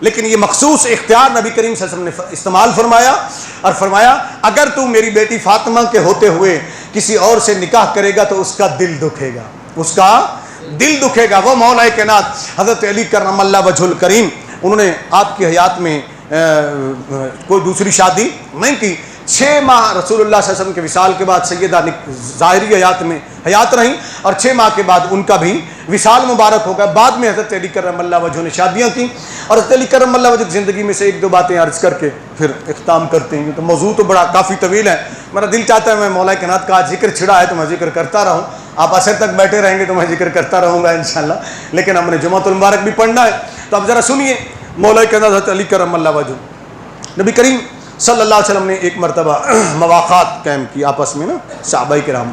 لیکن یہ مخصوص اختیار نبی کریم صلی اللہ علیہ وسلم نے استعمال فرمایا اور فرمایا اگر تو میری بیٹی فاطمہ کے ہوتے ہوئے کسی اور سے نکاح کرے گا تو اس کا دل دکھے گا، اس کا دل دکھے گا۔ وہ مولا کائنات حضرت علی کرم اللہ وجہ الکریم، انہوں نے آپ کی حیات میں کوئی دوسری شادی نہیں کی۔ 6 ماہ رسول اللہ صلی اللہ علیہ وسلم کے وصال کے بعد سیدہ ظاہری حیات میں حیات رہیں، اور 6 ماہ کے بعد ان کا بھی وصال مبارک ہو گیا۔ بعد میں حضرت علی کرم اللہ وجہ نے شادیاں کی، اور حضرت علی کرم اللہ وجہ کی زندگی میں سے 1-2 باتیں عرض کر کے پھر اختتام کرتے ہیں، تو موضوع تو بڑا کافی طویل ہے۔ میرا دل چاہتا ہے میں مولا کائنات کا ذکر چھڑا ہے تو میں ذکر کرتا رہوں، آپ عصر تک بیٹھے رہیں گے تو میں ذکر کرتا رہوں گا انشاءاللہ، لیکن ہم نے جمعۃ المبارک بھی پڑھنا ہے۔ تو اب ذرا سنیے مولا کائنات حضرت علی کرم اللہ وجہ، نبی کریم صلی اللہ علیہ وسلم نے ایک مرتبہ مواقعات قائم کی آپس میں نا صحابہ کرام،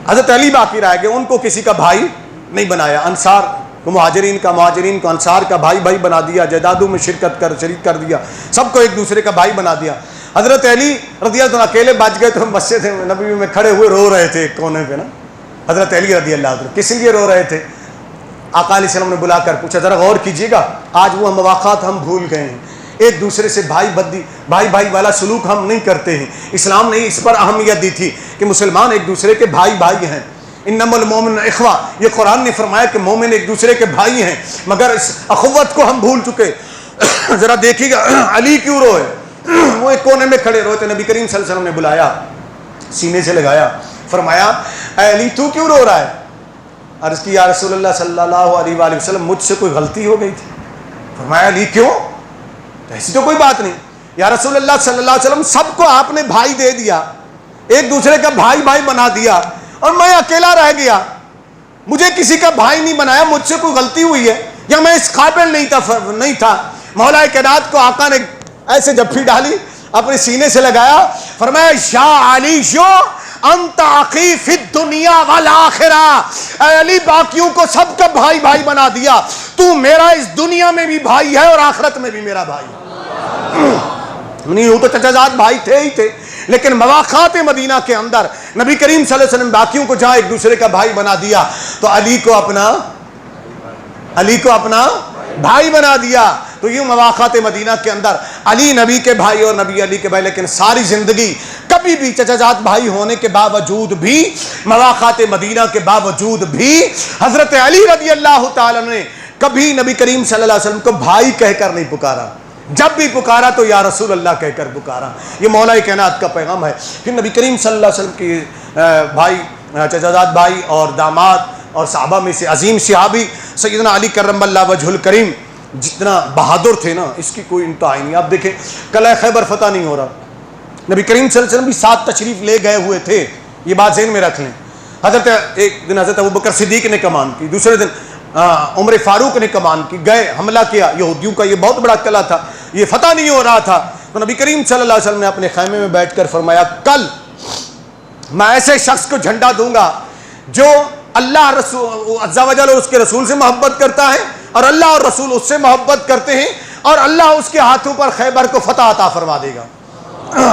حضرت علی باقی رہ گئے، ان کو کسی کا بھائی نہیں بنایا، انصار کو مہاجرین کو انصار کا بھائی بنا دیا، جائیدادوں میں شریک کر دیا، سب کو ایک دوسرے کا بھائی بنا دیا۔ حضرت علی رضی اللہ عنہ اکیلے بچ گئے تو مسجد نبوی میں کھڑے ہوئے رو رہے تھے ایک کونے پہ نا، حضرت علی رضی اللہ عنہ کس لیے رو رہے تھے؟ آقا علیہ السلام نے بلا کر پوچھا ذرا غور کیجیے گا، آج وہ مواقعات ہم بھول گئے ہیں، ایک دوسرے سے بھائی والا سلوک ہم نہیں کرتے ہیں۔ اسلام نے اس پر اہمیت دی تھی کہ مسلمان ایک دوسرے کے بھائی ہیں، انما المؤمنون اخوہ، یہ قرآن نے فرمایا کہ مومن ایک دوسرے کے بھائی ہیں، مگر اس اخوت کو ہم بھول چکے۔ ذرا دیکھیے گا علی کیوں روئے، وہ ایک کونے میں کھڑے روتے، نبی کریم صلی اللہ علیہ وسلم نے بلایا، سینے سے لگایا، فرمایا اے علی تو کیوں رو رہا ہے؟ عرض کی یا رسول اللہ صلی اللہ علیہ وآلہ وسلم مجھ سے کوئی غلطی ہو گئی تھی۔ فرمایا علی کیوں؟ ایسی تو کوئی بات نہیں یا رسول اللہ صلی اللہ علیہ وسلم، سب کو آپ نے بھائی دے دیا، ایک دوسرے کا بھائی بنا دیا، اور میں اکیلا رہ گیا، مجھے کسی کا بھائی نہیں بنایا، مجھ سے کوئی غلطی ہوئی ہے یا میں اس قابل نہیں تھا؟ مولا کائنات کو آقا نے ایسے جھپی ڈالی، اپنے سینے سے لگایا، فرمایا یا علی انت اخی فی الدنیا والآخرہ، اے علی باقیوں کو سب کا بھائی بنا دیا، تو میرا اس دنیا میں بھی بھائی ہے اور آخرت میں بھی میرا بھائی ہے۔ نہیں ہوں تو چچا زاد بھائی تھے ہی تھے، لیکن مواقعات مدینہ کے اندر نبی کریم صلی اللہ علیہ وسلم باقیوں کو جہاں ایک دوسرے کا بھائی بنا دیا تو علی کو اپنا بھائی بنا دیا۔ تو یہ مواقعات مدینہ کے اندر علی نبی کے بھائی اور نبی علی کے بھائی، لیکن ساری زندگی کبھی بھی چچا زاد بھائی ہونے کے باوجود بھی، مواقعات مدینہ کے باوجود بھی حضرت علی رضی اللہ تعالیٰ نے کبھی نبی کریم صلی اللہ علیہ وسلم کو بھائی کہہ کر نہیں پکارا، جب بھی پکارا تو یا رسول اللہ کہہ کر پکارا. یہ مولا کائنات کا پیغام ہے. پھر نبی کریم صلی اللہ علیہ وسلم کی بھائی چچا بھائی اور داماد اور صحابہ میں سے عظیم صحابی سیدنا علی کرم اللہ وجہ الکریم جتنا بہادر تھے نا, اس کی کوئی انتہا نہیں. آپ دیکھیں قلعہ خیبر فتح نہیں ہو رہا, نبی کریم صلی اللہ علیہ وسلم بھی ساتھ تشریف لے گئے ہوئے تھے, یہ بات ذہن میں رکھ لیں. ایک دن حضرت ابوبکر صدیق نے کمان کی, دوسرے دن عمر فاروق نے کمان کی, گئے حملہ کیا. یہودیوں کا یہ بہت بڑا قلعہ تھا, یہ فتح نہیں ہو رہا تھا. تو نبی کریم صلی اللہ علیہ وسلم نے اپنے خیمے میں بیٹھ کر فرمایا, کل میں ایسے شخص کو جھنڈا دوں گا جو اللہ رسول عز و جل اس کے رسول سے محبت کرتا ہے اور اللہ اور رسول اس سے محبت کرتے ہیں, اور اللہ اس کے ہاتھوں پر خیبر کو فتح عطا فرما دے گا,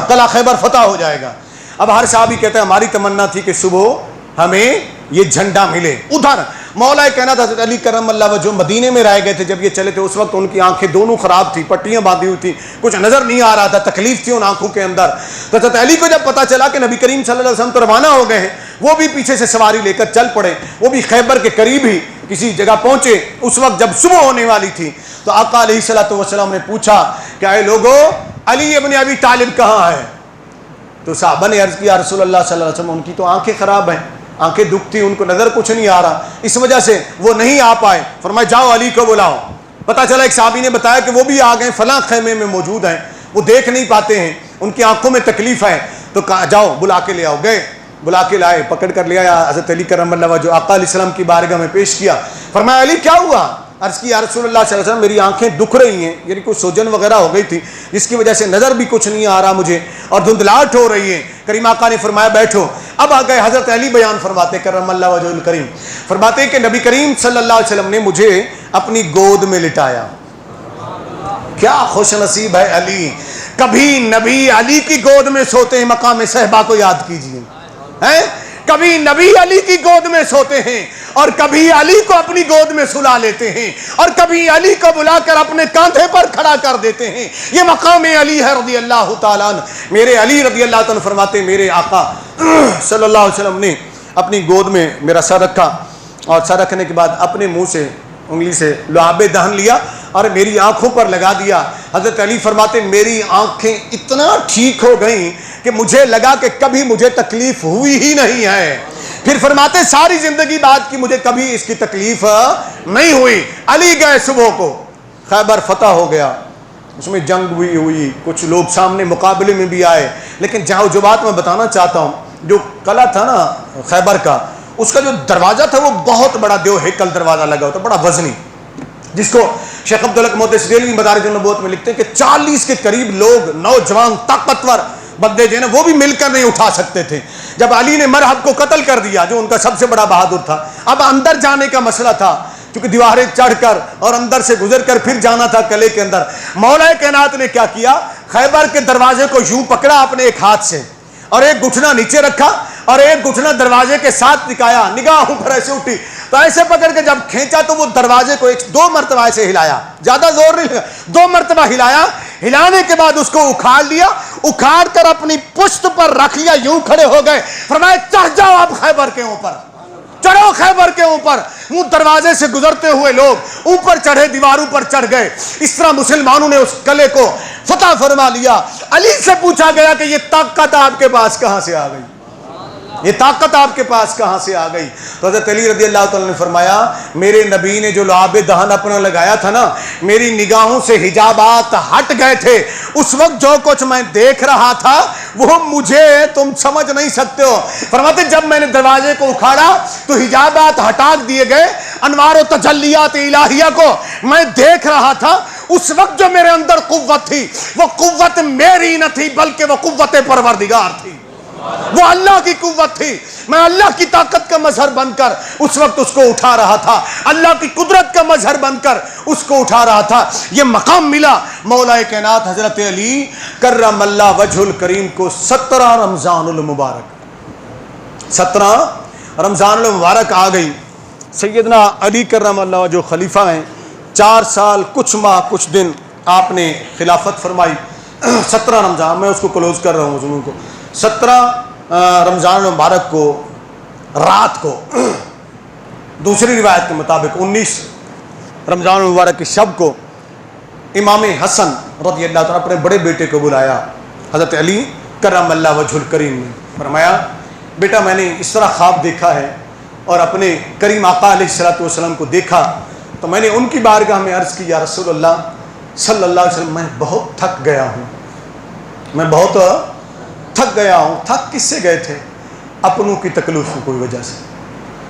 قلعہ خیبر فتح ہو جائے گا. اب ہر صحابی کہتے ہیں ہماری تمنا تھی کہ صبح ہمیں یہ جھنڈا ملے. ادھر مولا کائنات حضرت علی کرم اللہ وجہ مدینے میں رہ گئے تھے. جب یہ چلے تھے اس وقت ان کی آنکھیں دونوں خراب تھی, پٹیاں باندھی ہوئی تھی, کچھ نظر نہیں آ رہا تھا, تکلیف تھی ان آنکھوں کے اندر. تو حضرت علی کو جب پتا چلا کہ نبی کریم صلی اللہ علیہ وسلم تو روانہ ہو گئے ہیں, وہ بھی پیچھے سے سواری لے کر چل پڑے. وہ بھی خیبر کے قریب ہی کسی جگہ پہنچے. اس وقت جب صبح ہونے والی تھی تو آقا علیہ الصلوۃ والسلام نے پوچھا کہ اے لوگو, علی ابن ابی طالب کہاں ہے؟ تو صحابہ نے عرض کیا رسول اللہ صلی اللہ علیہ وسلم ان کی تو آنکھیں خراب ہیں, آنکھیں دکھتی, ان کو نظر کچھ نہیں آ رہا, اس وجہ سے وہ نہیں آ پائے. فرمایا جاؤ علی کو بلاؤ. پتہ چلا ایک صحابی نے بتایا کہ وہ بھی آ گئے, فلاں خیمے میں موجود ہیں, وہ دیکھ نہیں پاتے ہیں, ان کی آنکھوں میں تکلیف ہے, تو جاؤ بلا کے لے آؤ. گئے, بلا کے لائے, پکڑ کر لے آیا. حضرت علی کرم اللہ وجہ آقا علیہ السلام کی بارگاہ میں پیش کیا. فرمایا علی کیا ہوا؟ عرض کی یا رسول اللہ صلی اللہ علیہ وسلم میری آنکھیں دکھ رہی ہیں, یعنی کچھ سوجن وغیرہ ہو گئی تھی جس کی وجہ سے نظر بھی کچھ نہیں آ رہا مجھے, اور دھندلاہٹ ہو رہی ہے. کریم آقا نے فرمایا بیٹھو. اب آ گئے حضرت علی بیان فرماتے کرم اللہ وجہ الکریم, فرماتے کہ نبی کریم صلی اللہ علیہ وسلم نے مجھے اپنی گود میں لٹایا. کیا خوش نصیب ہے علی, کبھی نبی علی کی گود میں سوتے ہیں. مقام صحبہ کو یاد کیجئے, کبھی نبی علی کی گود میں سوتے ہیں اور کبھی علی کو اپنی گود میں سلا لیتے ہیں, اور کبھی علی کو بلا کر اپنے کاندھے پر کھڑا کر دیتے ہیں. یہ مقام علی ہے رضی اللہ تعالیٰ عنہ. میرے علی رضی اللہ تعالیٰ فرماتے میرے آقا صلی اللہ علیہ وسلم نے اپنی گود میں میرا سر رکھا, اور سر رکھنے کے بعد اپنے منہ سے انگلی سے لعاب دہن لیا اور میری آنکھوں پر لگا دیا. حضرت علی فرماتے میری آنکھیں اتنا ٹھیک ہو گئیں کہ مجھے لگا کہ کبھی مجھے تکلیف ہوئی ہی نہیں ہے. پھر فرماتے ساری زندگی بعد کی مجھے کبھی اس کی تکلیف نہیں ہوئی. علی گئے, صبح کو خیبر فتح ہو گیا, اس میں جنگ بھی ہوئی, کچھ لوگ سامنے مقابلے میں بھی آئے. لیکن جہاں جو بات میں بتانا چاہتا ہوں, جو قلعہ تھا نا خیبر کا, اس کا جو دروازہ تھا وہ بہت بڑا دیو ہیکل دروازہ لگا ہوتا, بڑا وزنی, جس کو شیخ عبدالحق محدث دہلوی مدارج النبوت میں لکھتے ہیں کہ 40 کے قریب لوگ, نوجوان طاقتور بندے جو ہے نا, وہ بھی مل کر نہیں اٹھا سکتے تھے. جب علی نے مرحب کو قتل کر دیا جو ان کا سب سے بڑا بہادر تھا, اب اندر جانے کا مسئلہ تھا, کیونکہ دیواریں چڑھ کر اور اندر سے گزر کر پھر جانا تھا قلعے کے اندر. مولا کائنات نے کیا کیا, خیبر کے دروازے کو یوں پکڑا اپنے ایک ہاتھ سے, اور ایک گھٹنا نیچے رکھا اور ایک گھٹنا دروازے کے ساتھ ٹکایا, نگاہوں پر ایسے اٹھی, تو ایسے پکڑ کے جب کھینچا تو وہ دروازے کو 2 مرتبہ ایسے ہلایا, زیادہ زور نہیں لگا, 2 مرتبہ ہلایا. ہلانے کے بعد اس کو اکھاڑ لیا, اکھاڑ کر اپنی پشت پر رکھ لیا, یوں کھڑے ہو گئے. فرمایا چڑھ جاؤ اب خیبر کے اوپر, چڑھو خیبر کے اوپر. وہ دروازے سے گزرتے ہوئے لوگ اوپر چڑھے, دیواروں پر چڑھ گئے. اس طرح مسلمانوں نے اس قلعے کو فتح فرما لیا. علی سے پوچھا گیا کہ یہ طاقت آپ کے پاس کہاں سے آ گئی, یہ طاقت آپ کے پاس کہاں سے آ گئی؟ تو حضرت علی رضی اللہ تعالیٰ نے فرمایا میرے نبی نے جو لعاب دہن اپنا لگایا تھا نا, میری نگاہوں سے حجابات ہٹ گئے تھے. اس وقت جو کچھ میں دیکھ رہا تھا وہ مجھے تم سمجھ نہیں سکتے ہو. فرماتے جب میں نے دروازے کو اکھاڑا تو حجابات ہٹا دیے گئے, انوار و تجلیات الہیہ کو میں دیکھ رہا تھا. اس وقت جو میرے اندر قوت تھی وہ قوت میری نہ تھی بلکہ وہ قوت پروردگار تھی, وہ اللہ کی قوت تھی. میں اللہ کی طاقت کا مظہر بن کر اس وقت اس کو اٹھا رہا تھا, اللہ کی قدرت کا مظہر بن کر اس کو اٹھا رہا تھا. یہ مقام ملا مولا کائنات حضرت علی کرم اللہ وجہ الکریم کو 17 رمضان المبارک, 17 رمضان المبارک آ گئی. سیدنا علی کرم اللہ وجہ خلیفہ ہیں, 4 سال کچھ ماہ کچھ دن آپ نے خلافت فرمائی. 17 رمضان, میں اس کو کلوز کر رہا ہوں ضمن کو, 17 رمضان مبارک کو رات کو, دوسری روایت کے مطابق 19 رمضان مبارک کی شب کو امام حسن رضی اللہ تعالیٰ اپنے بڑے بیٹے کو بلایا حضرت علی کرم اللہ وجہ الکریم نے، فرمایا بیٹا میں نے اس طرح خواب دیکھا ہے اور اپنے کریم آقا علیہ الصلوۃ والسلام کو دیکھا تو میں نے ان کی بارگاہ میں عرض کی، یا رسول اللہ صلی اللہ علیہ وسلم میں بہت تھک گیا ہوں، میں بہت تھک گیا ہوں۔ تھک کس سے گئے تھے؟ اپنوں کی تکلیفوں کی وجہ سے۔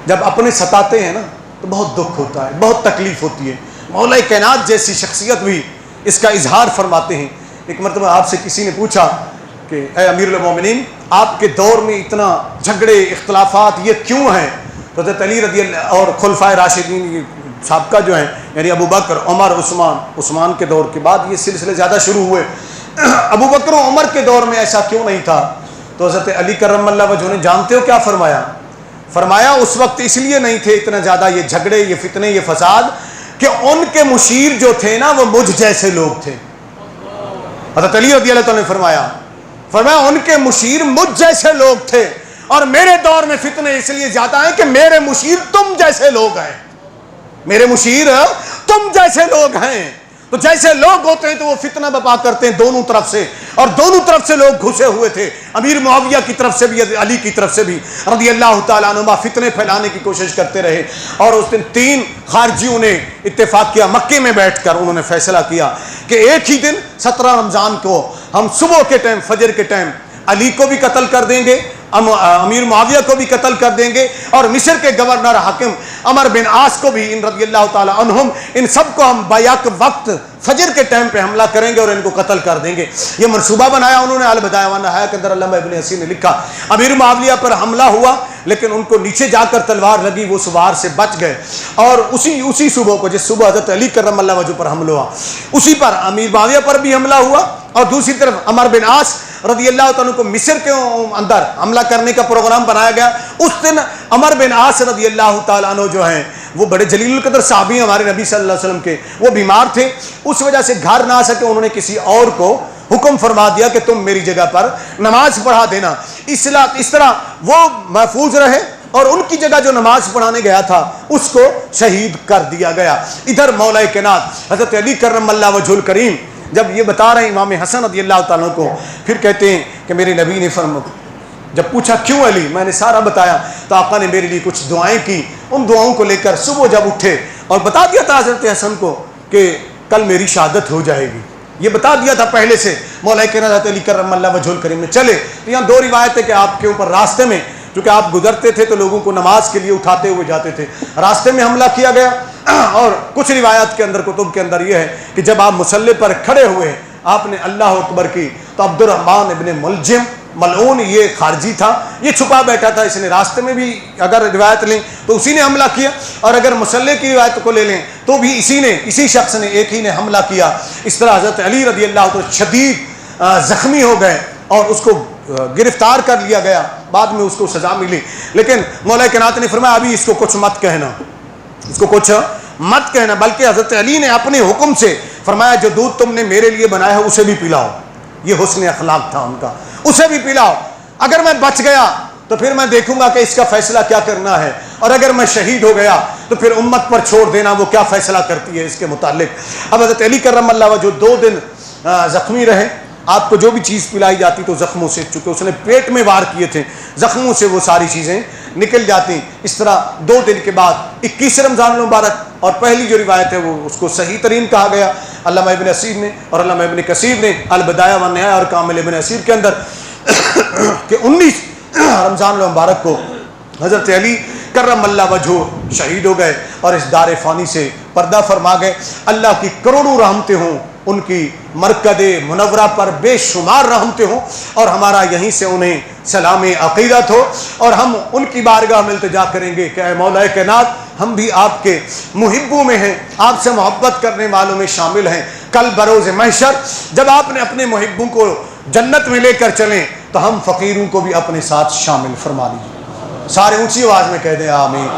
جب اپنے ستاتے ہیں نا تو بہت دکھ ہوتا ہے، بہت تکلیف ہوتی ہے۔ مولا کائنات جیسی شخصیت بھی اس کا اظہار فرماتے ہیں۔ ایک مرتبہ آپ سے کسی نے پوچھا کہ اے امیر المومنین آپ کے دور میں اتنا جھگڑے اختلافات یہ کیوں ہیں؟ تو حضرت علی رضی اللہ اور خلفائے راشدین سابقہ جو ہیں یعنی ابو بکر عمر عثمان کے دور کے بعد یہ سلسلے زیادہ شروع ہوئے، ابو بکر و عمر کے دور میں ایسا کیوں نہیں تھا؟ تو حضرت علی کرم اللہ وجہہ نے جانتے ہو کیا فرمایا؟ فرمایا اس وقت اس لیے نہیں تھے اتنا زیادہ یہ جھگڑے، یہ فتنے، یہ فساد کہ ان کے مشیر جو تھے نا وہ مجھ جیسے لوگ تھے۔ حضرت علی رضی اللہ تعالیٰ نے فرمایا ان کے مشیر مجھ جیسے لوگ تھے، اور میرے دور میں فتنے اس لیے زیادہ ہیں کہ میرے مشیر تم جیسے لوگ ہیں، میرے مشیر تم جیسے لوگ ہیں۔ تو جیسے لوگ ہوتے ہیں تو وہ فتنہ بپا کرتے ہیں دونوں طرف سے، اور دونوں طرف سے لوگ گھسے ہوئے تھے، امیر معاویہ کی طرف سے بھی علی کی طرف سے بھی رضی اللہ تعالیٰ عنہما فتنے پھیلانے کی کوشش کرتے رہے۔ اور اس دن 3 خارجیوں نے اتفاق کیا، مکے میں بیٹھ کر انہوں نے فیصلہ کیا کہ ایک ہی دن 17 رمضان کو ہم صبح کے ٹائم فجر کے ٹائم علی کو بھی قتل کر دیں گے، امیر معاویہ کو بھی قتل کر دیں گے، اور مصر کے گورنر حاکم عمر بن عاص کو بھی ان رضی اللہ تعالی عنہم ان سب کو ہم بیک وقت فجر کے ٹائم پہ حملہ کریں گے اور ان کو قتل کر دیں گے۔ یہ منصوبہ بنایا انہوں نے۔ البدایہ والنہایہ کے اندر علامہ ابن اسیر نے لکھا امیر معاویہ پر حملہ ہوا لیکن ان کو نیچے جا کر تلوار لگی، وہ سوار سے بچ گئے، اور اسی صبح کو جس صبح حضرت علی کرم اللہ وجہ پر حملہ ہوا اسی پر امیر معاویہ پر بھی حملہ ہوا، اور دوسری طرف عمر بن عاص رضی اللہ تعالیٰ کو مصر کے اندر حملہ کرنے کا پروگرام بنایا گیا۔ اس دن عمر بن عاص رضی اللہ تعالیٰ عنہ جو ہیں وہ بڑے جلیل القدر صحابی ہیں ہمارے نبی صلی اللہ علیہ وسلم کے، وہ بیمار تھے، اس وجہ سے گھر نہ آ سکے، انہوں نے کسی اور کو حکم فرما دیا کہ تم میری جگہ پر نماز پڑھا دینا۔ اس طرح وہ محفوظ رہے، اور ان کی جگہ جو نماز پڑھانے گیا تھا اس کو شہید کر دیا گیا۔ ادھر مولا کائنات حضرت علی کرم اللہ وجہ الکریم جب یہ بتا رہے ہیں امام حسن رضی اللہ تعالیٰ کو، پھر کہتے ہیں کہ میرے نبی نے جب پوچھا کیوں علی، میں نے سارا بتایا تو آقا نے میرے لیے کچھ دعائیں کی، ان دعاؤں کو لے کر صبح جب اٹھے اور بتا دیا تھا حضرت حسن کو کہ کل میری شہادت ہو جائے گی، یہ بتا دیا تھا پہلے سے مولا کائنات حضرت علی کرم اللہ وجہ الکریم میں چلے۔ تو یہاں 2 روایتیں کہ آپ کے اوپر راستے میں چونکہ آپ گزرتے تھے تو لوگوں کو نماز کے لیے اٹھاتے ہوئے جاتے تھے، راستے میں حملہ کیا گیا، اور کچھ روایات کے اندر کتب کے اندر یہ ہے کہ جب آپ مصلی پر کھڑے ہوئے آپ نے اللہ اکبر کی تو عبد الرحمن ابن ملجم ملعون یہ خارجی تھا، یہ چھپا بیٹھا تھا، اس نے راستے میں بھی اگر روایت لیں تو اسی نے حملہ کیا، اور اگر مصلی کی روایت کو لے لیں تو بھی اسی شخص نے ایک ہی نے حملہ کیا۔ اس طرح حضرت علی رضی اللہ عنہ شدید زخمی ہو گئے اور اس کو گرفتار کر لیا گیا، بعد میں اس کو سزا ملی، لیکن مولا کائنات نے فرمایا ابھی اس کو کچھ مت کہنا، اس کو کچھ مت کہنا، بلکہ حضرت علی نے اپنے حکم سے فرمایا جو دودھ تم نے میرے لیے بنایا ہے اسے بھی پلاؤ، یہ حسن اخلاق تھا ان کا، اسے بھی پلاؤ، اگر میں بچ گیا تو پھر میں دیکھوں گا کہ اس کا فیصلہ کیا کرنا ہے، اور اگر میں شہید ہو گیا تو پھر امت پر چھوڑ دینا وہ کیا فیصلہ کرتی ہے اس کے متعلق۔ اب حضرت علی کرم اللہ وجہ 2 دن زخمی رہے، آپ کو جو بھی چیز پلائی جاتی تو زخموں سے، چونکہ اس نے پیٹ میں وار کیے تھے، زخموں سے وہ ساری چیزیں نکل جاتی۔ اس طرح 2 دن کے بعد 21 رمضان المبارک، اور پہلی جو روایت ہے وہ اس کو صحیح ترین کہا گیا علامہ ابن اسیر نے اور علامہ ابن کثیر نے البدایہ والنہایہ اور کامل ابن اسیر کے اندر کہ 19 رمضان المبارک کو حضرت علی کرم اللہ وجہ شہید ہو گئے اور اس دار فانی سے پردہ فرما گئے۔ اللہ کی کروڑوں رحمتیں ہوں ان کی مرکز منورہ پر، بے شمار رحمتیں ہوں، اور ہمارا یہیں سے انہیں سلام عقیدت ہو، اور ہم ان کی بارگاہ میں التجا کریں گے کہ اے مولا کائنات ہم بھی آپ کے محبوں میں ہیں، آپ سے محبت کرنے والوں میں شامل ہیں۔ کل بروز محشر جب آپ نے اپنے محبوں کو جنت میں لے کر چلیں تو ہم فقیروں کو بھی اپنے ساتھ شامل فرما لیجیے۔ سارے اونچی آواز میں کہہ دیں آمین۔